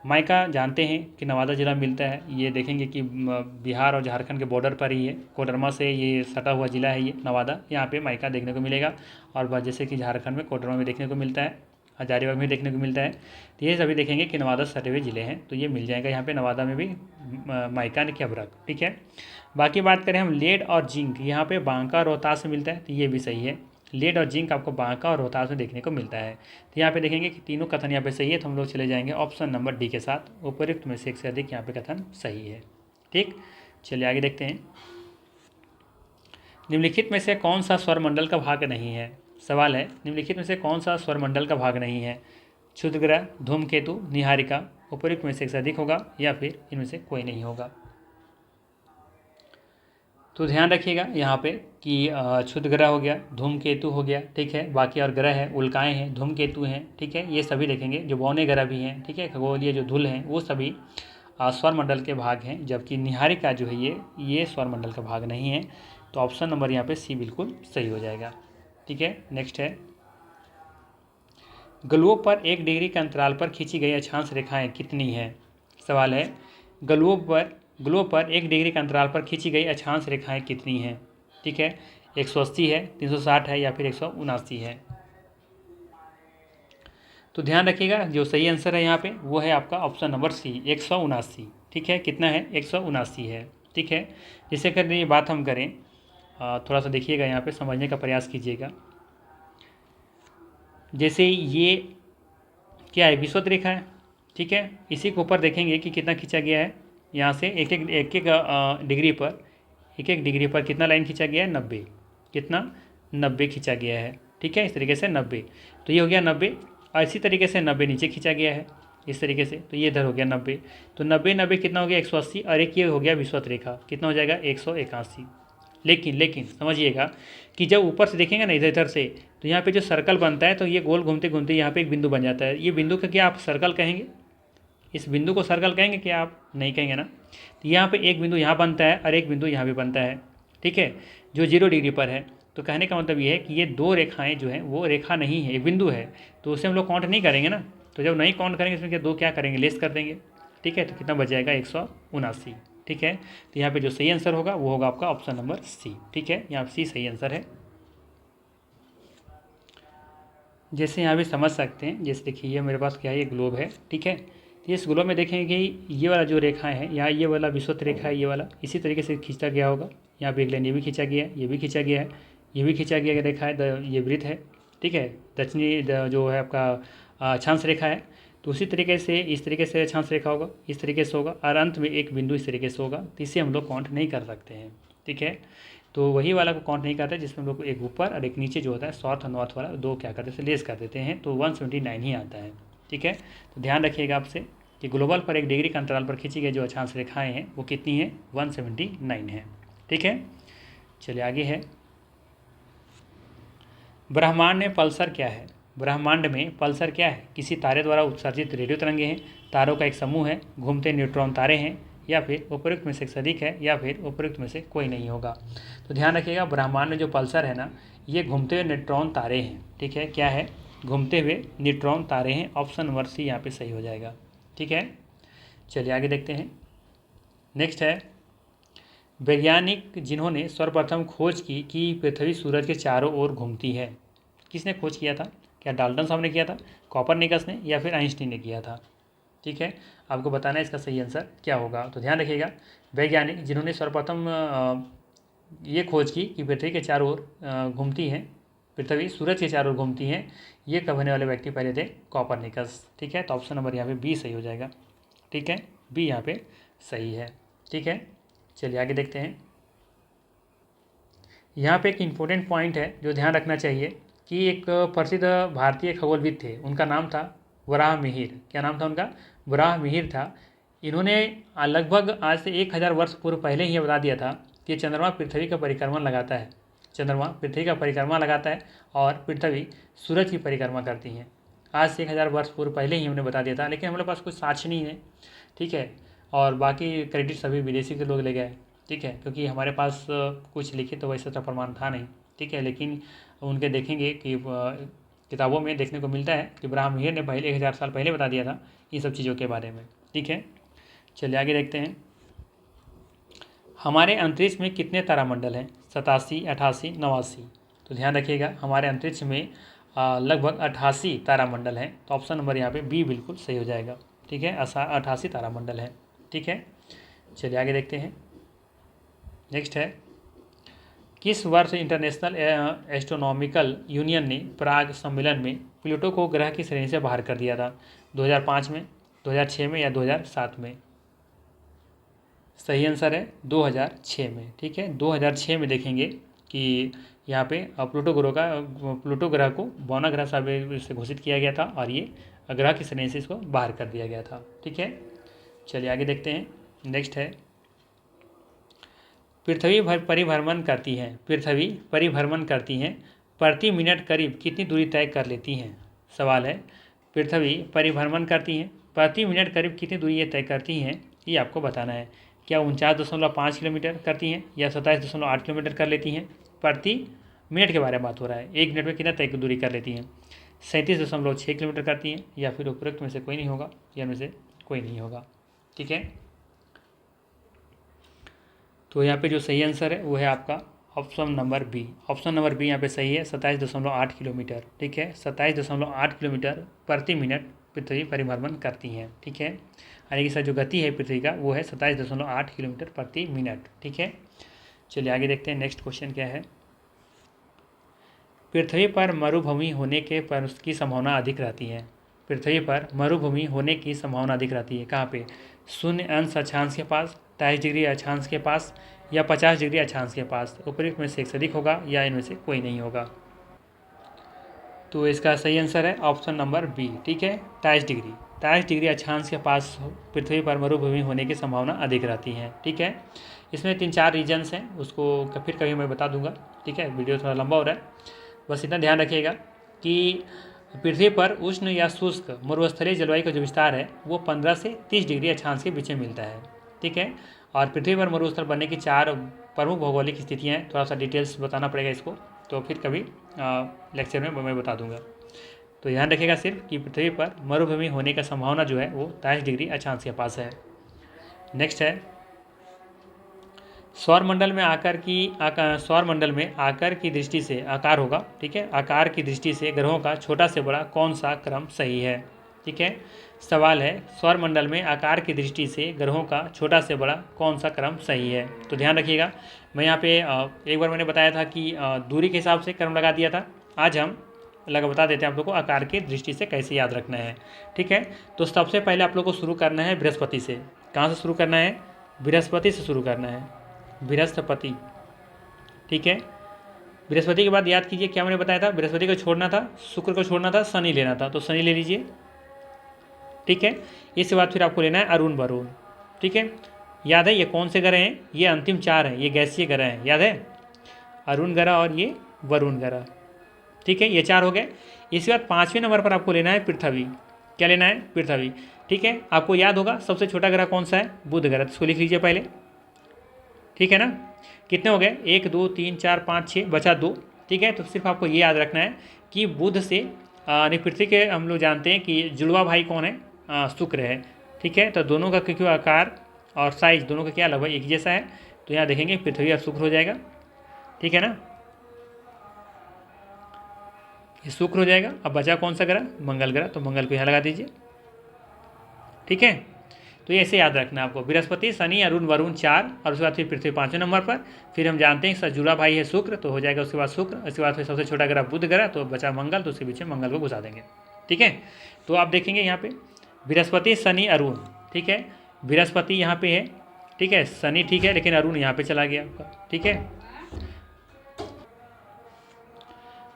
[SPEAKER 1] माइका जानते हैं कि नवादा जिला में मिलता है, ये देखेंगे कि बिहार और झारखंड के बॉर्डर पर ही है, कोडरमा से ये सटा हुआ जिला है ये नवादा, यहाँ पे माइका देखने को मिलेगा। और जैसे कि झारखंड में कोडरमा में देखने को मिलता है, हजारीबाग में देखने को मिलता है, तो ये सभी देखेंगे कि नवादा से सटे हुए जिले हैं, तो ये मिल जाएगा यहाँ पे नवादा में भी माइका ने अभ्रक। ठीक है, बाकी बात करें हम लेड और जिंक, यहाँ पे बांका रोहतास में मिलता है, तो ये भी सही है। लेड और जिंक आपको बांका और रोहतास में देखने को मिलता है। तो यहाँ पे देखेंगे कि तीनों कथन यहाँ पे सही है, तो हम लोग चले जाएंगे ऑप्शन नंबर डी के साथ, उपयुक्त में से एक से अधिक यहाँ पे कथन सही है। ठीक, चलिए आगे देखते हैं। निम्नलिखित में से कौन सा स्वरमंडल का भाग नहीं है? सवाल है, निम्नलिखित में से कौन सा स्वरमंडल का भाग नहीं है? क्षुद्रग्रह, धूमकेतु, निहारिका, उपयुक्त में से एक से अधिक होगा या फिर इनमें से कोई नहीं होगा। तो ध्यान रखिएगा यहाँ पे कि क्षुद्र ग्रह हो गया, धूमकेतु हो गया, ठीक है, बाकी और ग्रह है, उल्काएं हैं, धूमकेतु हैं, ठीक है, ये सभी देखेंगे। जो बौने ग्रह भी हैं, ठीक है, खगोलीय जो धूल हैं, वो सभी स्वरमंडल के भाग हैं, जबकि निहारिका जो है ये स्वरमंडल का भाग नहीं है। तो ऑप्शन नंबर यहाँ पे सी बिल्कुल सही हो जाएगा। ठीक है, नेक्स्ट है, ग्लोब पर 1 डिग्री के अंतराल पर खींची गई अक्षांश रेखाएं कितनी है? सवाल है, ग्लोब पर 1 डिग्री के अंतराल पर खींची गई अक्षांश रेखाएं कितनी हैं? ठीक है, 180 है, 360 है या फिर 179 है। तो ध्यान रखिएगा जो सही आंसर है यहाँ पे वो है आपका ऑप्शन नंबर सी, 179। ठीक है, कितना है? 179 है। ठीक है, जिससे कर ये बात हम करें, थोड़ा सा देखिएगा यहाँ पे, समझने का प्रयास कीजिएगा। जैसे ये क्या है? विषुवत रेखा है, ठीक है। इसी के ऊपर देखेंगे कि कितना खींचा गया है, यहाँ से एक एक डिग्री पर कितना लाइन खींचा गया है, 90। कितना, 90 खींचा गया है। ठीक है, इस तरीके से 90, तो ये हो गया 90। और इसी तरीके से 90 नीचे खींचा गया है इस तरीके से, तो ये इधर हो गया 90। तो 90 कितना हो गया, 180। और एक ये हो गया विषुवत रेखा, कितना हो जाएगा, 181। लेकिन समझिएगा कि जब ऊपर से देखेंगे ना इधर इधर से, तो यहाँ पे जो सर्कल बनता है, तो ये गोल घूमते घूमते यहाँ पे एक बिंदु बन जाता है। ये बिंदु का क्या आप सर्कल कहेंगे, इस बिंदु को सर्कल कहेंगे क्या, आप नहीं कहेंगे ना। तो यहाँ पे एक बिंदु यहाँ बनता है और एक बिंदु यहाँ भी बनता है। ठीक है, जो 0 डिग्री पर है। तो कहने का मतलब ये है कि ये दो रेखाएं जो हैं वो रेखा नहीं है, एक बिंदु है, तो उसे हम लोग काउंट नहीं करेंगे ना। तो जब नहीं काउंट करेंगे इसमें दो क्या करेंगे, लेस कर देंगे। ठीक है, तो कितना बच जाएगा, 179। ठीक है, तो यहाँ पे जो सही आंसर होगा वो होगा आपका ऑप्शन नंबर सी। ठीक है, यहाँ सी सही आंसर है। जैसे यहाँ भी समझ सकते हैं, जैसे देखिए ये मेरे पास क्या है, ये ग्लोब है। ठीक है, तो इस ग्लोब में देखेंगे कि ये वाला जो रेखा है, यहाँ ये वाला विषुवत रेखा है, ये वाला इसी तरीके से खींचा गया होगा। यहाँ पे एक लाइन ये भी खींचा गया है, ये भी खींचा गया है, ये भी खींचा गया रेखा है, ये वृत्त है। ठीक है, दक्षिणी जो है आपका अक्षांश रेखा है। तो उसी तरीके से इस तरीके से अक्षांश रेखा होगा, इस तरीके से होगा, और अंत में एक बिंदु इस तरीके से होगा। तो इसे हम लोग काउंट नहीं कर सकते हैं। ठीक है, तो वही वाला को काउंट नहीं करते, जिसमें हम लोग एक ऊपर और एक नीचे जो होता है साउथ और नॉर्थ वाला, दो क्या करते हैं, लेस कर देते हैं, तो 179 ही आता है। ठीक है, तो ध्यान रखिएगा आपसे कि ग्लोबल पर 1 डिग्री का अंतराल पर खींची गई जो अक्षांश रेखाएं हैं वो कितनी हैं, 179 है। ठीक है, चलिए आगे है, ब्रह्मांड में पल्सर क्या है। ब्रह्मांड में पल्सर क्या है, किसी तारे द्वारा उत्सर्जित रेडियो तरंगे हैं, तारों का एक समूह है, घूमते न्यूट्रॉन तारे हैं, या फिर उपयुक्त में से सदिक है, या फिर उपयुक्त में से कोई नहीं होगा। तो ध्यान रखिएगा, ब्रह्मांड में जो पल्सर है ना, ये घूमते हुए न्यूट्रॉन तारे हैं। ठीक है, क्या है, घूमते हुए न्यूट्रॉन तारे हैं। ऑप्शन नंबर सी यहाँ पे सही हो जाएगा। ठीक है, चलिए आगे देखते हैं। नेक्स्ट है, वैज्ञानिक जिन्होंने सर्वप्रथम खोज की कि पृथ्वी सूरज के चारों ओर घूमती है, किसने खोज किया था, क्या डाल्टन साहब ने किया था, कॉपरनिकस ने, या फिर आइंस्टीन ने किया था। ठीक है, आपको बताना है इसका सही आंसर क्या होगा। तो ध्यान रखिएगा, वैज्ञानिक जिन्होंने सर्वप्रथम ये खोज की कि पृथ्वी के चारों ओर घूमती है, पृथ्वी सूरज के चारों ओर घूमती है, ये कहने वाले व्यक्ति पहले थे कॉपरनिकस। ठीक है, तो ऑप्शन नंबर यहाँ पे बी सही हो जाएगा। ठीक है, बी यहाँ पे सही है। ठीक है, चलिए आगे देखते हैं। यहाँ पे एक इम्पोर्टेंट पॉइंट है जो ध्यान रखना चाहिए कि एक प्रसिद्ध भारतीय खगोलविद थे, उनका नाम था वराहमिहिर। क्या नाम था उनका, वराहमिहिर था। इन्होंने लगभग आज से 1000 वर्ष पूर्व पहले ही ये बता दिया था कि चंद्रमा पृथ्वी का परिक्रमा लगाता है, चंद्रमा पृथ्वी का परिक्रमा लगाता है और पृथ्वी सूरज की परिक्रमा करती है। आज से 1000 वर्ष पूर्व पहले ही हमने बता दिया था, लेकिन हमारे पास कुछ साक्ष्य नहीं है। ठीक है, और बाकी क्रेडिट सभी विदेशी के लोग ले गए। ठीक है, क्योंकि हमारे पास कुछ लिखित तो वैसा तो प्रमाण था नहीं। ठीक है, लेकिन उनके देखेंगे कि किताबों में देखने को मिलता है कि ब्राह्मण ने पहले 1000 साल पहले बता दिया था इन सब चीज़ों के बारे में। ठीक है, चलिए आगे देखते हैं। हमारे अंतरिक्ष में कितने तारामंडल हैं, 87, 88, 89। तो ध्यान रखिएगा, हमारे अंतरिक्ष में लगभग 88 तारामंडल हैं। तो ऑप्शन नंबर यहाँ पे बी बिल्कुल सही हो जाएगा। ठीक है, 88 तारामंडल हैं। ठीक है, चलिए आगे देखते हैं। नेक्स्ट है, किस वर्ष इंटरनेशनल एस्ट्रोनॉमिकल यूनियन ने प्राग सम्मेलन में प्लूटो को ग्रह की श्रेणी से बाहर कर दिया था, 2005 में, 2006 में, या 2007 में। सही आंसर है 2006 में। ठीक है, 2006 में देखेंगे कि यहाँ पे प्लूटो ग्रह को बौना ग्रह से घोषित किया गया था और ये ग्रह की श्रेणी से इसको बाहर कर दिया गया था। ठीक है, चलिए आगे देखते हैं। नेक्स्ट है, पृथ्वी परिभ्रमण करती है, पृथ्वी परिभ्रमण करती हैं, प्रति मिनट करीब कितनी दूरी तय कर लेती हैं। सवाल है, पृथ्वी परिभ्रमण करती हैं, प्रति मिनट करीब कितनी दूरी ये तय करती हैं, ये आपको बताना है। क्या 49.5 किलोमीटर करती हैं, या 27.8 किलोमीटर कर लेती हैं। प्रति मिनट के बारे में बात हो रहा है, 1 मिनट में कितना तय दूरी कर लेती हैं। 37.6 किलोमीटर करती हैं, या फिर उपरोक्त में से कोई नहीं होगा, या में से कोई नहीं होगा। ठीक है, तो यहाँ पे जो सही आंसर है वो है आपका option number B. Option number B यहाँ पे सही है, 27.8 किलोमीटर। ठीक है, 27.8 किलोमीटर प्रति मिनट पृथ्वी परिभ्रमण करती हैं। ठीक है, यानी कि सर जो गति है पृथ्वी का वो है 27.8 किलोमीटर प्रति मिनट। ठीक है, चलिए आगे देखते हैं। नेक्स्ट क्वेश्चन क्या है, पृथ्वी पर मरुभूमि होने के पर उसकी संभावना अधिक रहती है। पृथ्वी पर मरुभूमि होने की संभावना अधिक रहती है। कहाँ पे? 0 अंश अक्षांश के पास, 23 डिग्री अक्षांश के पास या 50 डिग्री अक्षांश के पास। उपयुक्त में से एक से अधिक होगा या इनमें से कोई नहीं होगा। तो इसका सही आंसर है ऑप्शन नंबर बी। ठीक है, 23 डिग्री अक्षांश के पास पृथ्वी पर मरुभूमि होने की संभावना अधिक रहती है। ठीक है, इसमें 3-4 रीजन्स हैं, उसको फिर कभी मैं बता दूंगा। ठीक है, वीडियो थोड़ा लंबा हो रहा है, बस इतना ध्यान रखिएगा कि पृथ्वी पर उष्ण या शुष्क मरुस्थलीय जलवायु का जो विस्तार है वो 15 से 30 डिग्री अक्षांश के बीच में मिलता है। ठीक है, और पृथ्वी पर मरुस्थल बनने की 4 प्रमुख भौगोलिक स्थितियाँ हैं। थोड़ा सा डिटेल्स बताना पड़ेगा इसको, तो फिर कभी लेक्चर में मैं बता दूंगा। तो ध्यान रखिएगा सिर्फ कि पृथ्वी पर मरुभूमि होने का संभावना जो है वो 23 डिग्री अक्षांश के पास है। नेक्स्ट है, सौर मंडल में आकार की दृष्टि से आकार होगा। ठीक है, आकार की दृष्टि से ग्रहों का छोटा से बड़ा कौन सा क्रम सही है? ठीक है, सवाल है सौर मंडल में आकार की दृष्टि से ग्रहों का छोटा से बड़ा कौन सा क्रम सही है? तो ध्यान रखिएगा, मैं यहाँ पे एक बार मैंने बताया था कि दूरी के हिसाब से क्रम लगा दिया था। आज हम बता देते हैं आप लोग को आकार की दृष्टि से कैसे याद रखना है। ठीक है, तो सबसे पहले आप लोग को शुरू करना है बृहस्पति से। कहाँ से शुरू करना है? बृहस्पति से शुरू करना है, बृहस्पति। ठीक है, बृहस्पति के बाद याद कीजिए क्या मैंने बताया था, बृहस्पति को छोड़ना था, शुक्र को छोड़ना था, शनि लेना था, तो शनि ले लीजिए। ठीक है, इसके बाद फिर आपको लेना है अरुण वरुण। ठीक है, याद है ये कौन से ग्रह हैं? ये अंतिम 4 हैं, ये गैसीय ग्रह हैं, याद है, अरुण ग्रह और ये वरुण ग्रह। ठीक है, ये 4 हो गए। इसके बाद 5वें नंबर पर आपको लेना है पृथ्वी। क्या लेना है? पृथ्वी। ठीक है, आपको याद होगा सबसे छोटा ग्रह कौन सा है? बुध ग्रह, इसको लिख लीजिए पहले। ठीक है ना, कितने हो गए? 1 2 3 4 5 6, बचा 2। ठीक है, तो सिर्फ आपको ये याद रखना है कि बुध से पृथ्वी के हम लोग जानते हैं कि जुड़वा भाई कौन है? शुक्र है। ठीक है, तो दोनों का क्योंकि आकार और साइज दोनों का क्या लगभग एक जैसा है, तो यहाँ देखेंगे पृथ्वी और शुक्र हो जाएगा। ठीक है ना, ये शुक्र हो जाएगा। अब बचा कौन सा ग्रह? मंगल ग्रह, तो मंगल को यहाँ लगा दीजिए। ठीक है, तो ऐसे याद रखना है आपको, बृहस्पति, शनि, अरुण वरुण 4, और उसके बाद फिर पृथ्वी 5वें नंबर पर। फिर हम जानते हैं सजुड़ा भाई है शुक्र, तो हो जाएगा उसके बाद शुक्र। उसके बाद फिर सबसे छोटा ग्रह बुध ग्रह, तो बचा मंगल, तो उसके बीच में मंगल को घुसा देंगे। ठीक है, तो आप देखेंगे यहाँ पे बृहस्पति, शनि, अरुण। ठीक है, बृहस्पति यहाँ पे है, ठीक है, शनि ठीक है, लेकिन अरुण यहाँ पे चला गया आपका। ठीक है,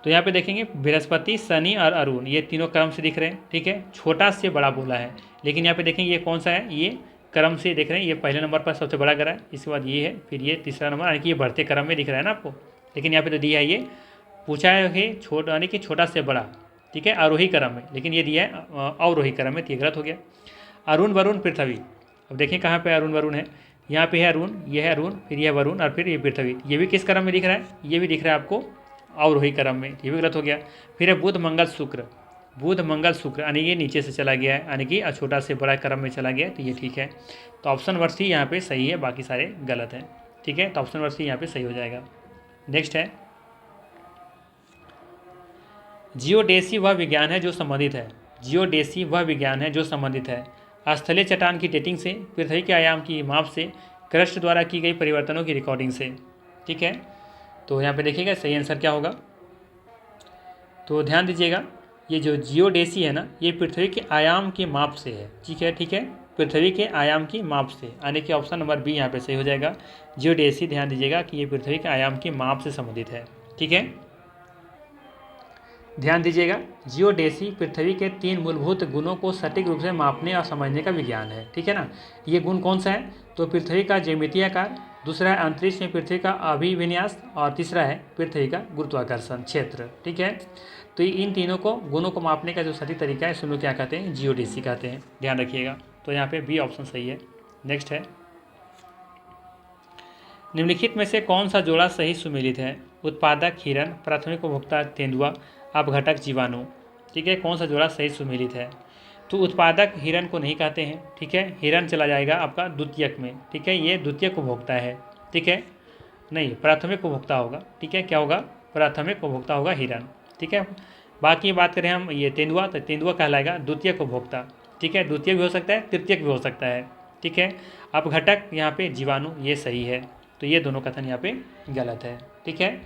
[SPEAKER 1] तो यहाँ पे देखेंगे बृहस्पति, शनि और अरुण, ये तीनों क्रम से दिख रहे हैं। ठीक है, छोटा से बड़ा बोला है, लेकिन यहाँ पे देखेंगे ये कौन सा है? ये क्रम से देख रहे हैं, ये पहले नंबर पर सबसे बड़ा ग्रह है, इसके बाद ये है, फिर ये तीसरा नंबर, यानी कि ये बढ़ते क्रम में दिख रहा है ना आपको। लेकिन यहाँ पे तो दिया है, ये पूछा है छोटा, यानी कि छोटा से बड़ा। ठीक है, आरोही क्रम में, लेकिन ये दिया है अवरोही क्रम में, तो ये गलत हो गया। अरुण वरुण पृथ्वी, अब देखें कहाँ पे अरुण वरुण है, यहाँ पे है अरुण, ये है अरुण, फिर यह वरुण और फिर ये पृथ्वी। ये भी किस क्रम में दिख रहा है? ये भी दिख रहा है आपको अवरोही क्रम में, ये भी गलत हो गया। फिर है बुध मंगल शुक्र, बुध मंगल शुक्र, यानी ये नीचे से चला गया है, यानी कि छोटा से बड़ा क्रम में चला गया है, तो ये ठीक है। तो ऑप्शन नंबर सी यहाँ पे सही है, बाकी सारे गलत हैं। ठीक है, तो ऑप्शन नंबर सी यहाँ पे सही हो जाएगा। नेक्स्ट है, जियोडेसी वह विज्ञान है जो संबंधित है, जियोडेसी वह विज्ञान है जो संबंधित है स्थलीय चट्टान की डेटिंग से, पृथ्वी के आयाम की माप से, क्रस्ट द्वारा की गई परिवर्तनों की रिकॉर्डिंग से। ठीक है, तो यहाँ पे देखिएगा सही आंसर क्या होगा। तो ध्यान दीजिएगा, ये जो जियोडेसी है ना, ये पृथ्वी के आयाम के माप से है। ठीक है, ठीक है, पृथ्वी के आयाम की माप से, यानी कि ऑप्शन नंबर बी यहाँ पे सही हो जाएगा। जियोडेसी, ध्यान दीजिएगा कि ये पृथ्वी के आयाम की माप से संबंधित है। ठीक है, ध्यान दीजिएगा, जियोडेसी पृथ्वी के 3 मूलभूत गुणों को सटीक रूप से मापने और समझने का विज्ञान है। ठीक है ना, ये गुण कौन सा है? तो पृथ्वी का ज्यामितीय आकार, दूसरा है अंतरिक्ष में पृथ्वी का अभिविन्यास, और तीसरा है पृथ्वी का गुरुत्वाकर्षण क्षेत्र। ठीक है, तो इन तीनों को गुणों को मापने का जो सटीक तरीका है, इसको लोग क्या कहते हैं? जियोडेसी कहते हैं। ध्यान रखिएगा, तो यहाँ पे बी ऑप्शन सही है। नेक्स्ट है, निम्नलिखित में से कौन सा जोड़ा सही सुमेलित है? उत्पादक हिरण, प्राथमिक उपभोक्ता तेंदुआ, अपघटक जीवाणु। ठीक है, कौन सा जोड़ा सही सुमेलित है? तो उत्पादक हिरण को नहीं कहते हैं। ठीक है, हिरण चला जाएगा आपका द्वितीयक में। ठीक है, ये द्वितीयक उपभोक्ता है। ठीक है, नहीं, प्राथमिक उपभोक्ता होगा। ठीक है, क्या होगा? प्राथमिक उपभोक्ता होगा हिरण। ठीक है, बाकी बात करें हम ये तेंदुआ, तो तेंदुआ कहलाएगा द्वितीयक उपभोक्ता। ठीक है, द्वितीयक भी हो सकता है, तृतीयक भी हो सकता है। ठीक है, अपघटक यहाँ पे जीवाणु, ये सही है। तो ये दोनों कथन यहाँ पे गलत है। ठीक है,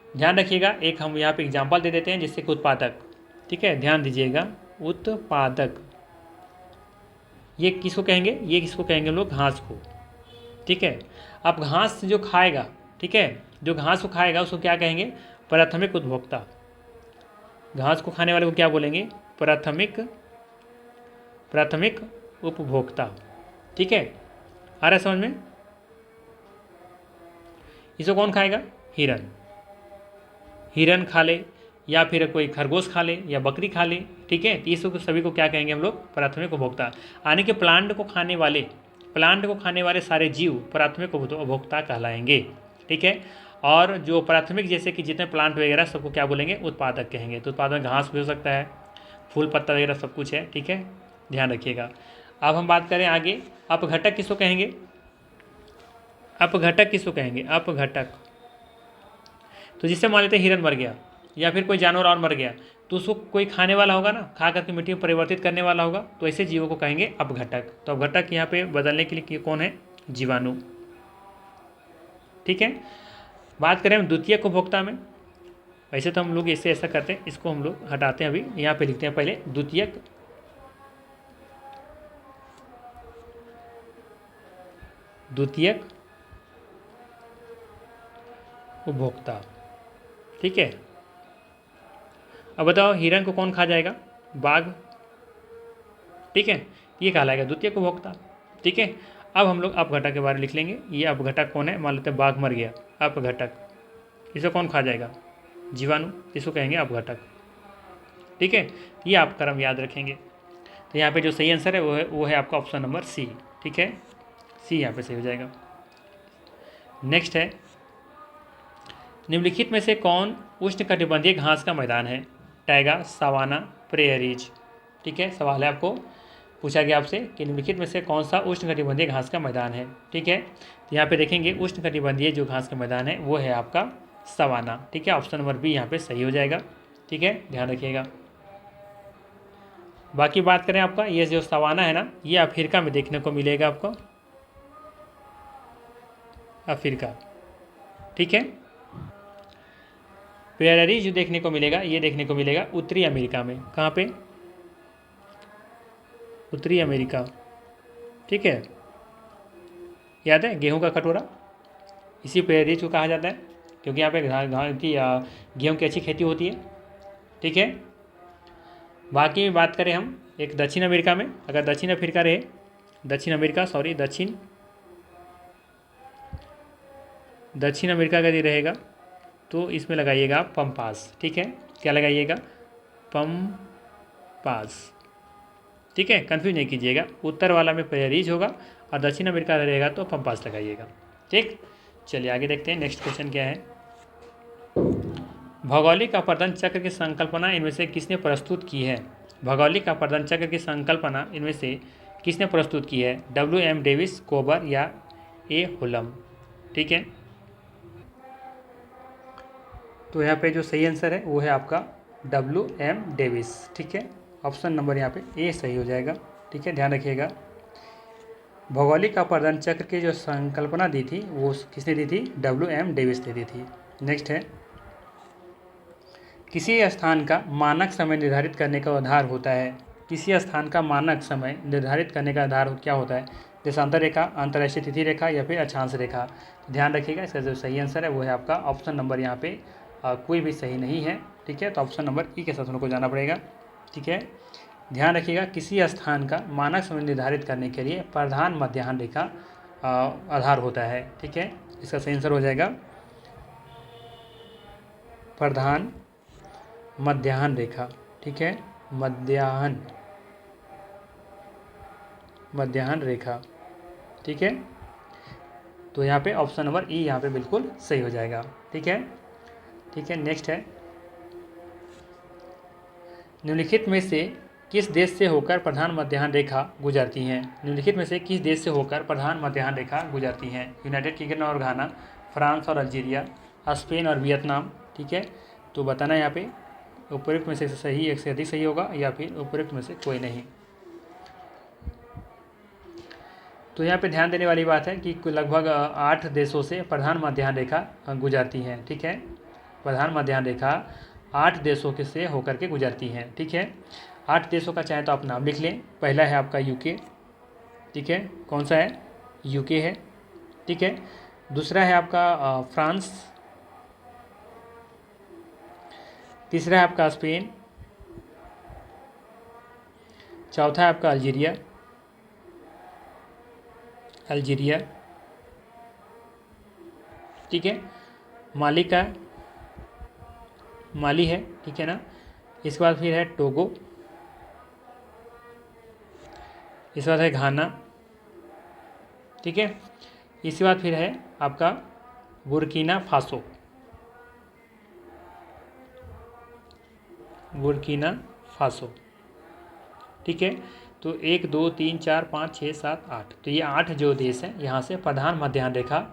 [SPEAKER 1] ध्यान रखिएगा, एक हम यहाँ पे एग्जाम्पल दे देते हैं, जिससे कि उत्पादक। ठीक है, ध्यान दीजिएगा, उत्पादक। ये किसको कहेंगे? ये किसको कहेंगे हम लोग? घास को। ठीक है। अब घास जो खाएगा, ठीक है, जो घास को खाएगा उसको क्या कहेंगे? प्राथमिक उपभोक्ता। घास को खाने वाले को क्या बोलेंगे? प्राथमिक उपभोक्ता। ठीक है, आ रहा है समझ में? इसको कौन खाएगा? हिरन। हिरन खा ले या फिर कोई खरगोश खा ले या बकरी खा ले, ठीक है, तो इसको सभी को क्या कहेंगे हम लोग? प्राथमिक उपभोक्ता। यानी कि प्लांट को खाने वाले सारे जीव प्राथमिक उपभोक्ता कहलाएंगे। ठीक है। और जो प्राथमिक जैसे कि जितने प्लांट वगैरह सबको क्या बोलेंगे? उत्पादक कहेंगे। तो उत्पादक घास भी हो सकता है, फूल पत्ता वगैरह सब कुछ है। ठीक है, ध्यान रखिएगा। अब हम बात करें आगे, अपघटक किसको कहेंगे? अपघटक किसको कहेंगे? अपघटक। तो जिससे मान लेते हैं हिरन मर गया या फिर कोई जानवर और मर गया, तो उसको कोई खाने वाला होगा ना, खा करके मिट्टी में परिवर्तित करने वाला होगा, तो ऐसे जीवों को कहेंगे अपघटक। तो अपघटक यहाँ पे बदलने के लिए कौन है? जीवाणु। ठीक है। बात करें हम द्वितीयक उपभोक्ता में, वैसे तो हम लोग इससे ऐसा करते हैं, इसको हम लोग हटाते हैं, अभी यहाँ पे लिखते हैं पहले द्वितीयक उपभोक्ता। ठीक है। अब बताओ हिरन को कौन खा जाएगा? बाघ। ठीक है, ये कहलाएगा द्वितीयक उपभोक्ता। ठीक है। अब हम लोग अपघटक के बारे में लिख लेंगे। ये अपघटक कौन है? मान लेते हैं बाघ मर गया, अपघटक। इसे कौन खा जाएगा? जीवाणु। इसको कहेंगे अपघटक। ठीक है, ये आप क्रम याद रखेंगे। तो यहाँ पे जो सही आंसर है वो है आपका ऑप्शन नंबर सी। ठीक है, सी यहाँ पे सही हो जाएगा। नेक्स्ट है, निम्नलिखित में से कौन उष्णकटिबंधीय घास का मैदान है? Taiga, savanna, prairies. ठीक है, सवाल है आपको, पूछा गया आपसे कि निम्नलिखित में से कौन सा उष्णकटिबंधीय घास का मैदान है। ठीक है, तो यहाँ पे देखेंगे उष्णकटिबंधीय जो घास का मैदान है वो है आपका सवाना। ठीक है, ऑप्शन नंबर बी यहाँ पे सही हो जाएगा। ठीक है, ध्यान रखिएगा। बाकी बात करें आपका, ये जो सवाना है ना, ये अफ्रीका में देखने को मिलेगा आपको, अफ्रीका। ठीक है। प्रेयरी जो देखने को मिलेगा, ये देखने को मिलेगा उत्तरी अमेरिका में। कहाँ पे? उत्तरी अमेरिका। ठीक है, याद है गेहूं का कटोरा, इसी प्रेयरी को कहा जाता है, क्योंकि यहाँ पे गेहूं की अच्छी खेती होती है। ठीक है। बाकी में बात करें हम एक दक्षिण अमेरिका में, अगर दक्षिण अफ्रीका रहे, दक्षिण अमेरिका का यदि रहेगा तो इसमें लगाइएगा पंपास। ठीक है, क्या लगाइएगा? पंपास। ठीक है, कंफ्यूज नहीं कीजिएगा, उत्तर वाला में प्रेयरीज होगा और दक्षिण अमेरिका रहेगा तो पंपास लगाइएगा। ठीक, चलिए आगे देखते हैं। नेक्स्ट क्वेश्चन क्या है? भौगोलिक अपर्दन चक्र की संकल्पना इनमें से किसने प्रस्तुत की है? भौगोलिक अपर्दन चक्र की संकल्पना इनमें से किसने प्रस्तुत की है? W.M. डेविस, कोबर या ए हुलम। ठीक है, तो यहाँ पे जो सही आंसर है वो है आपका W.M. डेविस। ठीक है, ऑप्शन नंबर यहाँ पे ए सही हो जाएगा। ठीक है, ध्यान रखिएगा। भौगोलिक अपर्दन चक्र की जो संकल्पना दी थी वो किसने दी थी? W.M. डेविस ने दी थी। नेक्स्ट है, किसी स्थान का मानक समय निर्धारित करने का आधार होता है। किसी स्थान का मानक समय निर्धारित करने का आधार क्या होता है? देशांतर रेखा, अंतर्राष्ट्रीय तिथि रेखा या फिर अक्षांश रेखा। ध्यान रखिएगा, इसका जो सही आंसर है वो है आपका ऑप्शन नंबर यहाँ पे कोई भी सही नहीं है। ठीक है, तो ऑप्शन नंबर ई के साथ उनको जाना पड़ेगा। ठीक है, ध्यान रखिएगा, किसी स्थान का मानक समय निर्धारित करने के लिए प्रधान मध्याह्न रेखा आधार होता है। ठीक है, इसका सही आंसर हो जाएगा प्रधान मध्याह्न रेखा। ठीक है, मध्याह्न रेखा। ठीक है, तो यहाँ पे ऑप्शन नंबर ई यहाँ पे बिल्कुल सही हो जाएगा। ठीक है। ठीक है, नेक्स्ट है, निम्नलिखित में से किस देश से होकर प्रधान मध्याह्न रेखा गुजरती हैं? निम्नलिखित में से किस देश से होकर प्रधान मध्याह्न रेखा गुजरती हैं? यूनाइटेड किंगडम और घाना, फ्रांस और अल्जीरिया, स्पेन और वियतनाम। ठीक है, तो बताना यहाँ पे उपयुक्त में से सही, एक से अधिक सही होगा या फिर उपयुक्त में से कोई नहीं। तो यहाँ पे ध्यान देने वाली बात है कि लगभग 8 देशों से प्रधान मध्याह्न रेखा गुजरती हैं। ठीक है, प्रधान मध्याह्न रेखा 8 देशों के से होकर के गुजरती हैं। ठीक है, 8 देशों का चाहे तो आप नाम लिख लें। पहला है आपका यूके, ठीक है, कौन सा है, यूके है, ठीक है। दूसरा है आपका फ्रांस, तीसरा है आपका स्पेन, चौथा है आपका अल्जीरिया, अल्जीरिया, ठीक है। माली का, माली है, ठीक है ना। इसके बाद फिर है टोगो, इसके बाद है घाना, ठीक है। इसके बाद फिर है आपका बुर्किना फासो, बुर्किना फासो, ठीक है। तो 1 2 3 4 5 6 7 8, तो ये 8 जो देश हैं यहाँ से प्रधान मध्याह्न रेखा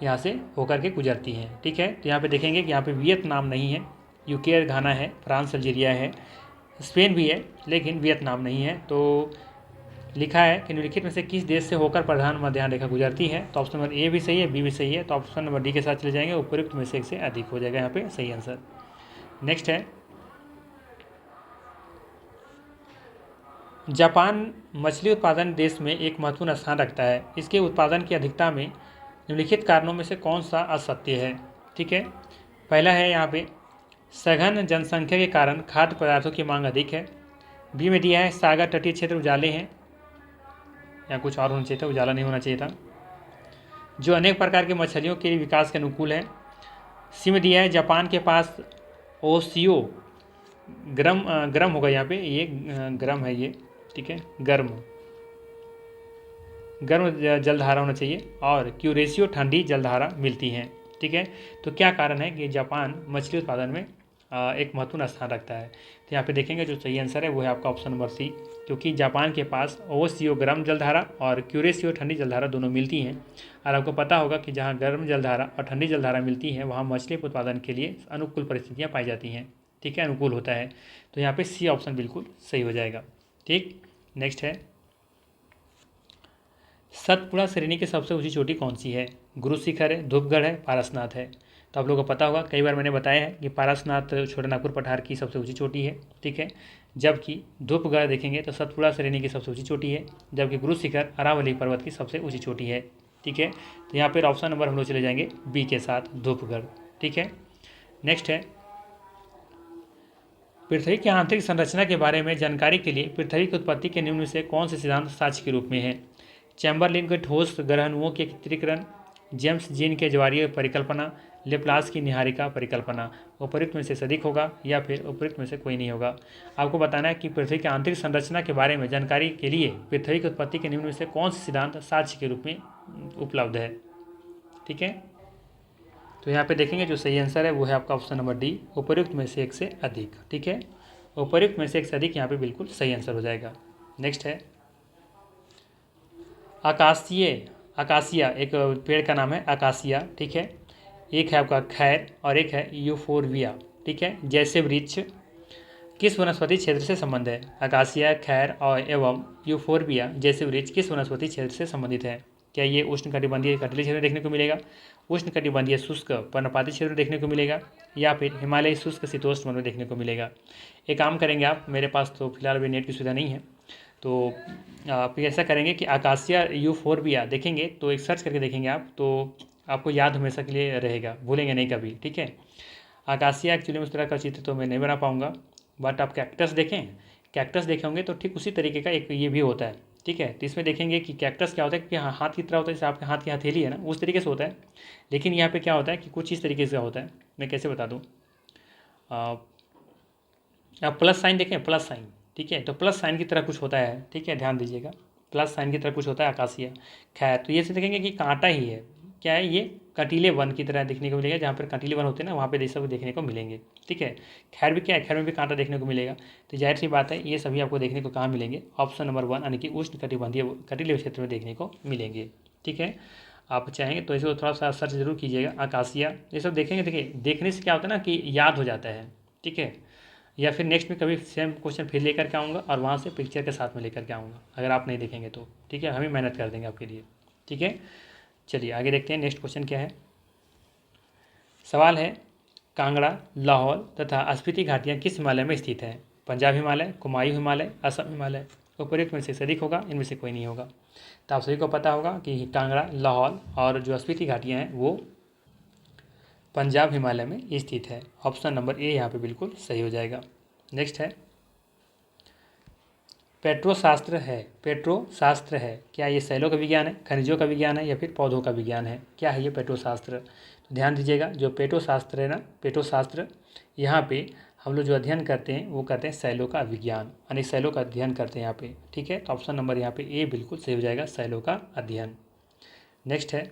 [SPEAKER 1] यहाँ से होकर के गुजरती हैं, ठीक है। तो यहाँ पे देखेंगे कि यहाँ पे वियतनाम नहीं है, यूके और घाना है, फ्रांस अल्जीरिया है, स्पेन भी है, लेकिन वियतनाम नहीं है। तो लिखा है कि निम्नलिखित में से किस देश से होकर प्रधान मध्याह्न रेखा गुजरती है। तो ऑप्शन नंबर ए भी सही है, बी भी सही है, तो ऑप्शन नंबर डी के साथ चले जाएंगे, उपयुक्त में से एक से अधिक हो जाएगा यहाँ पे सही आंसर। नेक्स्ट है जापान मछली उत्पादन देश में एक महत्वपूर्ण स्थान रखता है। इसके उत्पादन की अधिकता में निम्नलिखित कारणों में से कौन सा असत्य है, ठीक है। पहला है यहाँ पे सघन जनसंख्या के कारण खाद्य पदार्थों की मांग अधिक है। बी में दिया है सागर तटीय क्षेत्र उजाले हैं, या कुछ और होना चाहिए था, उजाला नहीं होना चाहिए था, जो अनेक प्रकार के मछलियों के विकास के अनुकूल है। सी में दिया है जापान के पास ओशियो गर्म, गर्म होगा यहाँ पे, ये गर्म है ये, ठीक है, गर्म गर्म जलधारा होना चाहिए, और क्यूरेशियो ठंडी जलधारा मिलती हैं, ठीक है। तो क्या कारण है कि जापान मछली उत्पादन में एक महत्वपूर्ण स्थान रखता है। तो यहाँ पे देखेंगे जो सही आंसर है वो है आपका ऑप्शन नंबर सी, क्योंकि जापान के पास ओशियो गर्म जलधारा और क्यूरेशियो ठंडी जलधारा दोनों मिलती हैं। और आपको पता होगा कि जहाँ गर्म जलधारा और ठंडी जलधारा मिलती है वहाँ मछली उत्पादन के लिए अनुकूल परिस्थितियाँ पाई जाती हैं, ठीक है, अनुकूल होता है। तो यहाँ पे सी ऑप्शन बिल्कुल सही हो जाएगा, ठीक। नेक्स्ट है सतपुड़ा श्रेणी की सबसे ऊंची चोटी कौन सी है। गुरु शिखर है, धूपगढ़ है, पारसनाथ है। तो आप लोगों को पता होगा, कई बार मैंने बताया है कि पारसनाथ छोटानागपुर पठार की सबसे ऊंची चोटी है, ठीक है। जबकि धूपगढ़ देखेंगे तो सतपुड़ा श्रेणी की सबसे ऊंची चोटी है, जबकि गुरु शिखर अरावली पर्वत की सबसे ऊंची चोटी है, ठीक है। तो यहाँ पर ऑप्शन नंबर हम लोग चले जाएंगे बी के साथ, धूपगढ़, ठीक है। नेक्स्ट है पृथ्वी की आंतरिक संरचना के बारे में जानकारी के लिए पृथ्वी की उत्पत्ति के निम्न में से कौन से सिद्धांत साक्ष्य के रूप में है। चैम्बरलिन के ठोस ग्रहणुओं के एकत्रीकरण, जेम्स जीन के ज्वारीय परिकल्पना, लेप्लास की निहारिका परिकल्पना। उपयुक्त में से अधिक होगा या फिर उपयुक्त में से कोई नहीं होगा। आपको बताना है कि पृथ्वी की आंतरिक संरचना के बारे में जानकारी के लिए पृथ्वी की उत्पत्ति के निम्न में से कौन से सिद्धांत साक्ष्य के रूप में उपलब्ध है, ठीक है। तो यहाँ पे देखेंगे जो सही आंसर है वो है आपका ऑप्शन नंबर डी, उपयुक्त में से एक से अधिक, ठीक है। उपयुक्त में से एक से अधिक यहाँ पे बिल्कुल सही आंसर हो जाएगा। नेक्स्ट है अकासिया, एक पेड़ का नाम है अकासिया, ठीक है। एक है आपका खैर और एक है यूफोरबिया, ठीक है। जैसे वृक्ष किस वनस्पति क्षेत्र से संबंध है। अकासिया, खैर और एवं यूफोरबिया जैसे वृक्ष किस वनस्पति क्षेत्र से संबंधित है। क्या ये उष्णकटिबंधीय कटिबंधीय क्षेत्र में देखने को मिलेगा, उष्णकटिबंधीय शुष्क पर्णपाती क्षेत्र में देखने को मिलेगा, या फिर हिमालय शुष्क शीतोष्ण वन में देखने को मिलेगा। एक काम करेंगे आप, मेरे पास तो फिलहाल अभी नेट की सुविधा नहीं है, तो आप ऐसा करेंगे कि अकासिया यूफोरबिया देखेंगे तो एक सर्च करके देखेंगे आप, तो आपको याद हमेशा के लिए रहेगा, भूलेंगे नहीं कभी, ठीक है। अकासिया एक्चुअली में उस तरह का चित्र तो मैं नहीं बना पाऊँगा, बट आप कैक्टस देखें, कैक्टस देखे होंगे तो ठीक उसी तरीके का एक ये भी होता है, ठीक है। तो इसमें देखेंगे कि कैक्टस क्या होता है कि हाथ की तरह होता है, जैसे आपके हाथ की हथेली है ना, उस तरीके से होता है। लेकिन यहाँ पे क्या होता है कि कुछ इस तरीके से होता है, मैं कैसे बता दूँ। आप प्लस साइन देखें, प्लस साइन, ठीक है, तो प्लस साइन की तरह कुछ होता है, ठीक है, ध्यान दीजिएगा, प्लस साइन की तरह कुछ होता है अकासिया। खैर, तो ये से देखेंगे कि कांटा ही है, क्या है ये, कटीले वन की तरह देखने को मिलेगा, जहाँ पर कटीले वन होते हैं ना वहाँ पे ये सब देखने को मिलेंगे, ठीक है। खैर भी क्या है, खैर में भी कांटा देखने को मिलेगा। तो जाहिर सी बात है ये सभी आपको देखने को कहाँ मिलेंगे, ऑप्शन नंबर 1 यानी कि उष्ण कटिबंधीय कटीले क्षेत्र में देखने को मिलेंगे, ठीक है। आप चाहेंगे तो इसको थोड़ा सा सर्च जरूर कीजिएगा, अकासिया ये सब देखेंगे। देखिए देखने से क्या होता है ना कि याद हो जाता है, ठीक है। या फिर नेक्स्ट में कभी सेम क्वेश्चन फिर लेकर के आऊँगा और वहाँ से पिक्चर के साथ में लेकर के आऊँगा, अगर आप नहीं देखेंगे तो, ठीक है, हम ही मेहनत कर देंगे आपके लिए, ठीक है। चलिए आगे देखते हैं, नेक्स्ट क्वेश्चन क्या है। सवाल है कांगड़ा, लाहौल तथा स्पीति घाटियाँ किस हिमालय में स्थित हैं। पंजाब हिमालय, कुमायूं हिमालय, असम हिमालय। उपरोक्त में से अधिक होगा, इनमें से कोई नहीं होगा। तो आप सभी को पता होगा कि कांगड़ा, लाहौल और जो स्पीति घाटियाँ हैं वो पंजाब हिमालय में स्थित है। ऑप्शन नंबर ए यहाँ पे बिल्कुल सही हो जाएगा। नेक्स्ट है पेट्रोशास्त्र है। पेट्रोशास्त्र है, क्या ये शैलों का विज्ञान है, खनिजों का विज्ञान है या फिर पौधों का विज्ञान है? क्या है ये पेट्रोशास्त्र? तो ध्यान दीजिएगा, जो पेट्रोशास्त्र है ना, पेट्रोशास्त्र यहाँ पे हम लोग जो अध्ययन करते हैं वो करते हैं शैलों का विज्ञान, यानी शैलों का अध्ययन करते हैं यहाँ पे। ठीक है, तो ऑप्शन नंबर यहाँ पे ए बिल्कुल सही हो जाएगा, शैलों का अध्ययन। नेक्स्ट है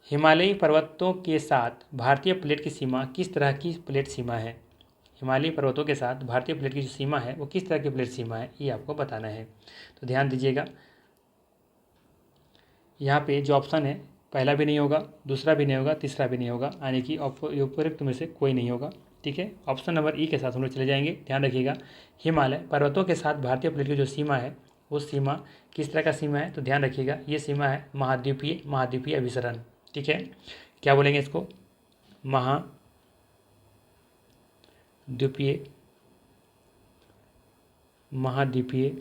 [SPEAKER 1] हिमालयी पर्वतों के साथ भारतीय प्लेट की सीमा किस तरह की प्लेट सीमा है? हिमालयी पर्वतों के साथ भारतीय प्लेट की जो सीमा है वो किस तरह की प्लेट सीमा है, ये आपको बताना है। तो ध्यान दीजिएगा, यहाँ पे जो ऑप्शन है पहला भी नहीं होगा, दूसरा भी नहीं होगा, तीसरा भी नहीं होगा, यानी कि उपरोक्त में से कोई नहीं होगा। ठीक है, ऑप्शन नंबर ई के साथ हम लोग चले जाएंगे। ध्यान रखिएगा, हिमालय पर्वतों के साथ भारतीय प्लेट की जो सीमा है वो सीमा किस तरह का सीमा है? तो ध्यान रखिएगा, ये सीमा है महाद्वीपीय अभिसरण। ठीक है, क्या बोलेंगे इसको? महाद्वीपीय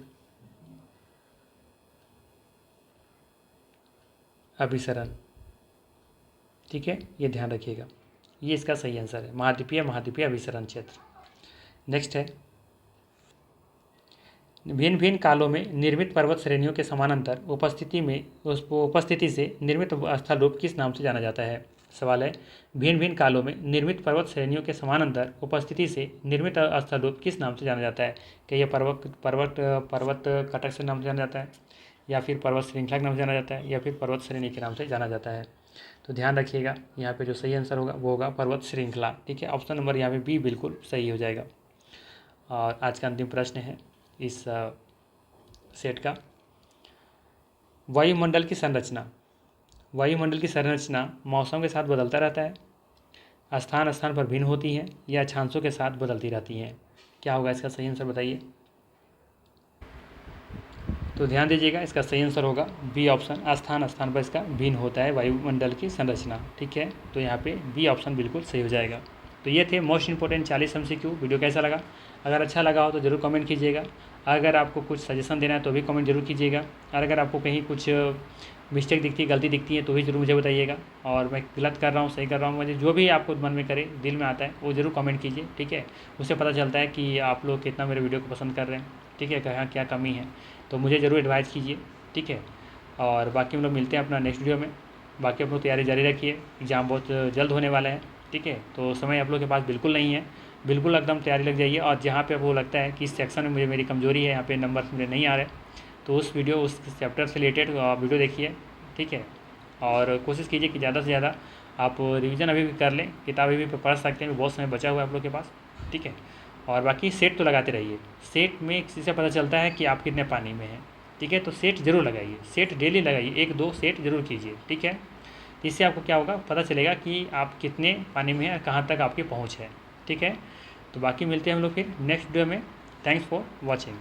[SPEAKER 1] अभिसरण। ठीक है, ये ध्यान रखिएगा, ये इसका सही आंसर है, महाद्वीपीय अभिसरण क्षेत्र। नेक्स्ट है भिन्न भिन्न कालों में निर्मित पर्वत श्रेणियों के समानांतर उपस्थिति से निर्मित स्थल रूप किस नाम से जाना जाता है? सवाल है, भिन्न भिन्न कालों में निर्मित पर्वत श्रेणियों के समानांतर उपस्थिति से निर्मित स्थल रूप किस नाम से जाना जाता है? क्या यह पर्वत कटक से नाम से जाना जाता है, या फिर पर्वत श्रृंखला के नाम से जाना जाता है, या फिर पर्वत श्रेणी के नाम से जाना जाता है? तो ध्यान रखिएगा, यहाँ पे जो सही आंसर होगा वो होगा पर्वत श्रृंखला। ठीक है, ऑप्शन नंबर यहाँ पे बी बिल्कुल सही हो जाएगा। और आज का अंतिम प्रश्न है इस सेट का, वायुमंडल की संरचना मौसम के साथ बदलता रहता है, स्थान स्थान पर भिन्न होती हैं, या अक्षांशों के साथ बदलती रहती हैं? क्या होगा इसका सही आंसर, बताइए। तो ध्यान दीजिएगा, इसका सही आंसर होगा बी ऑप्शन, स्थान स्थान पर इसका भिन्न होता है वायुमंडल की संरचना। ठीक है, तो यहाँ पे बी ऑप्शन बिल्कुल सही हो जाएगा। तो ये थे मोस्ट इंपॉर्टेंट 40 MCQ। वीडियो कैसा लगा? अगर अच्छा लगा हो तो ज़रूर कमेंट कीजिएगा। अगर आपको कुछ सजेशन देना है तो भी कमेंट जरूर कीजिएगा। और अगर आपको कहीं कुछ मिस्टेक दिखती है, गलती दिखती है, तो भी जरूर मुझे बताइएगा। और मैं गलत कर रहा हूँ, सही कर रहा हूँ, मुझे जो भी आपको मन में करे, दिल में आता है, वो ज़रूर कमेंट कीजिए। ठीक है, उससे पता चलता है कि आप लोग कितना मेरे वीडियो को पसंद कर रहे हैं। ठीक है, कहाँ क्या कमी है, तो मुझे ज़रूर एडवाइस कीजिए। ठीक है, और बाकी हम लोग मिलते हैं अपना नेक्स्ट वीडियो में। बाकी आप लोग तैयारी जारी रखिए, एग्ज़ाम बहुत जल्द होने वाला है। ठीक है, तो समय आप लोग के पास बिल्कुल नहीं है, बिल्कुल एकदम तैयारी लग जाइए। और जहाँ पे आपको लगता है कि इस सेक्शन में मुझे मेरी कमजोरी है, यहाँ पे नंबर मुझे नहीं आ रहे, तो उस चैप्टर से रिलेटेड वीडियो देखिए। ठीक है, और कोशिश कीजिए कि ज़्यादा से ज़्यादा आप रिवीजन अभी भी कर लें, किताबें भी पढ़ सकते हैं, बहुत समय बचा हुआ है आप लोग के पास। ठीक है, और बाकी सेट तो लगाते रहिए। सेट में किसी से पता चलता है कि आप कितने पानी में हैं। ठीक है, तो सेट जरूर लगाइए, सेट डेली लगाइए, 1-2 सेट जरूर कीजिए। ठीक है, इससे आपको क्या होगा, पता चलेगा कि आप कितने पानी में हैं, कहाँ तक आपकी पहुँच है। ठीक है, तो बाकी मिलते हैं हम लोग फिर नेक्स्ट वीडियो में। Thanks for watching.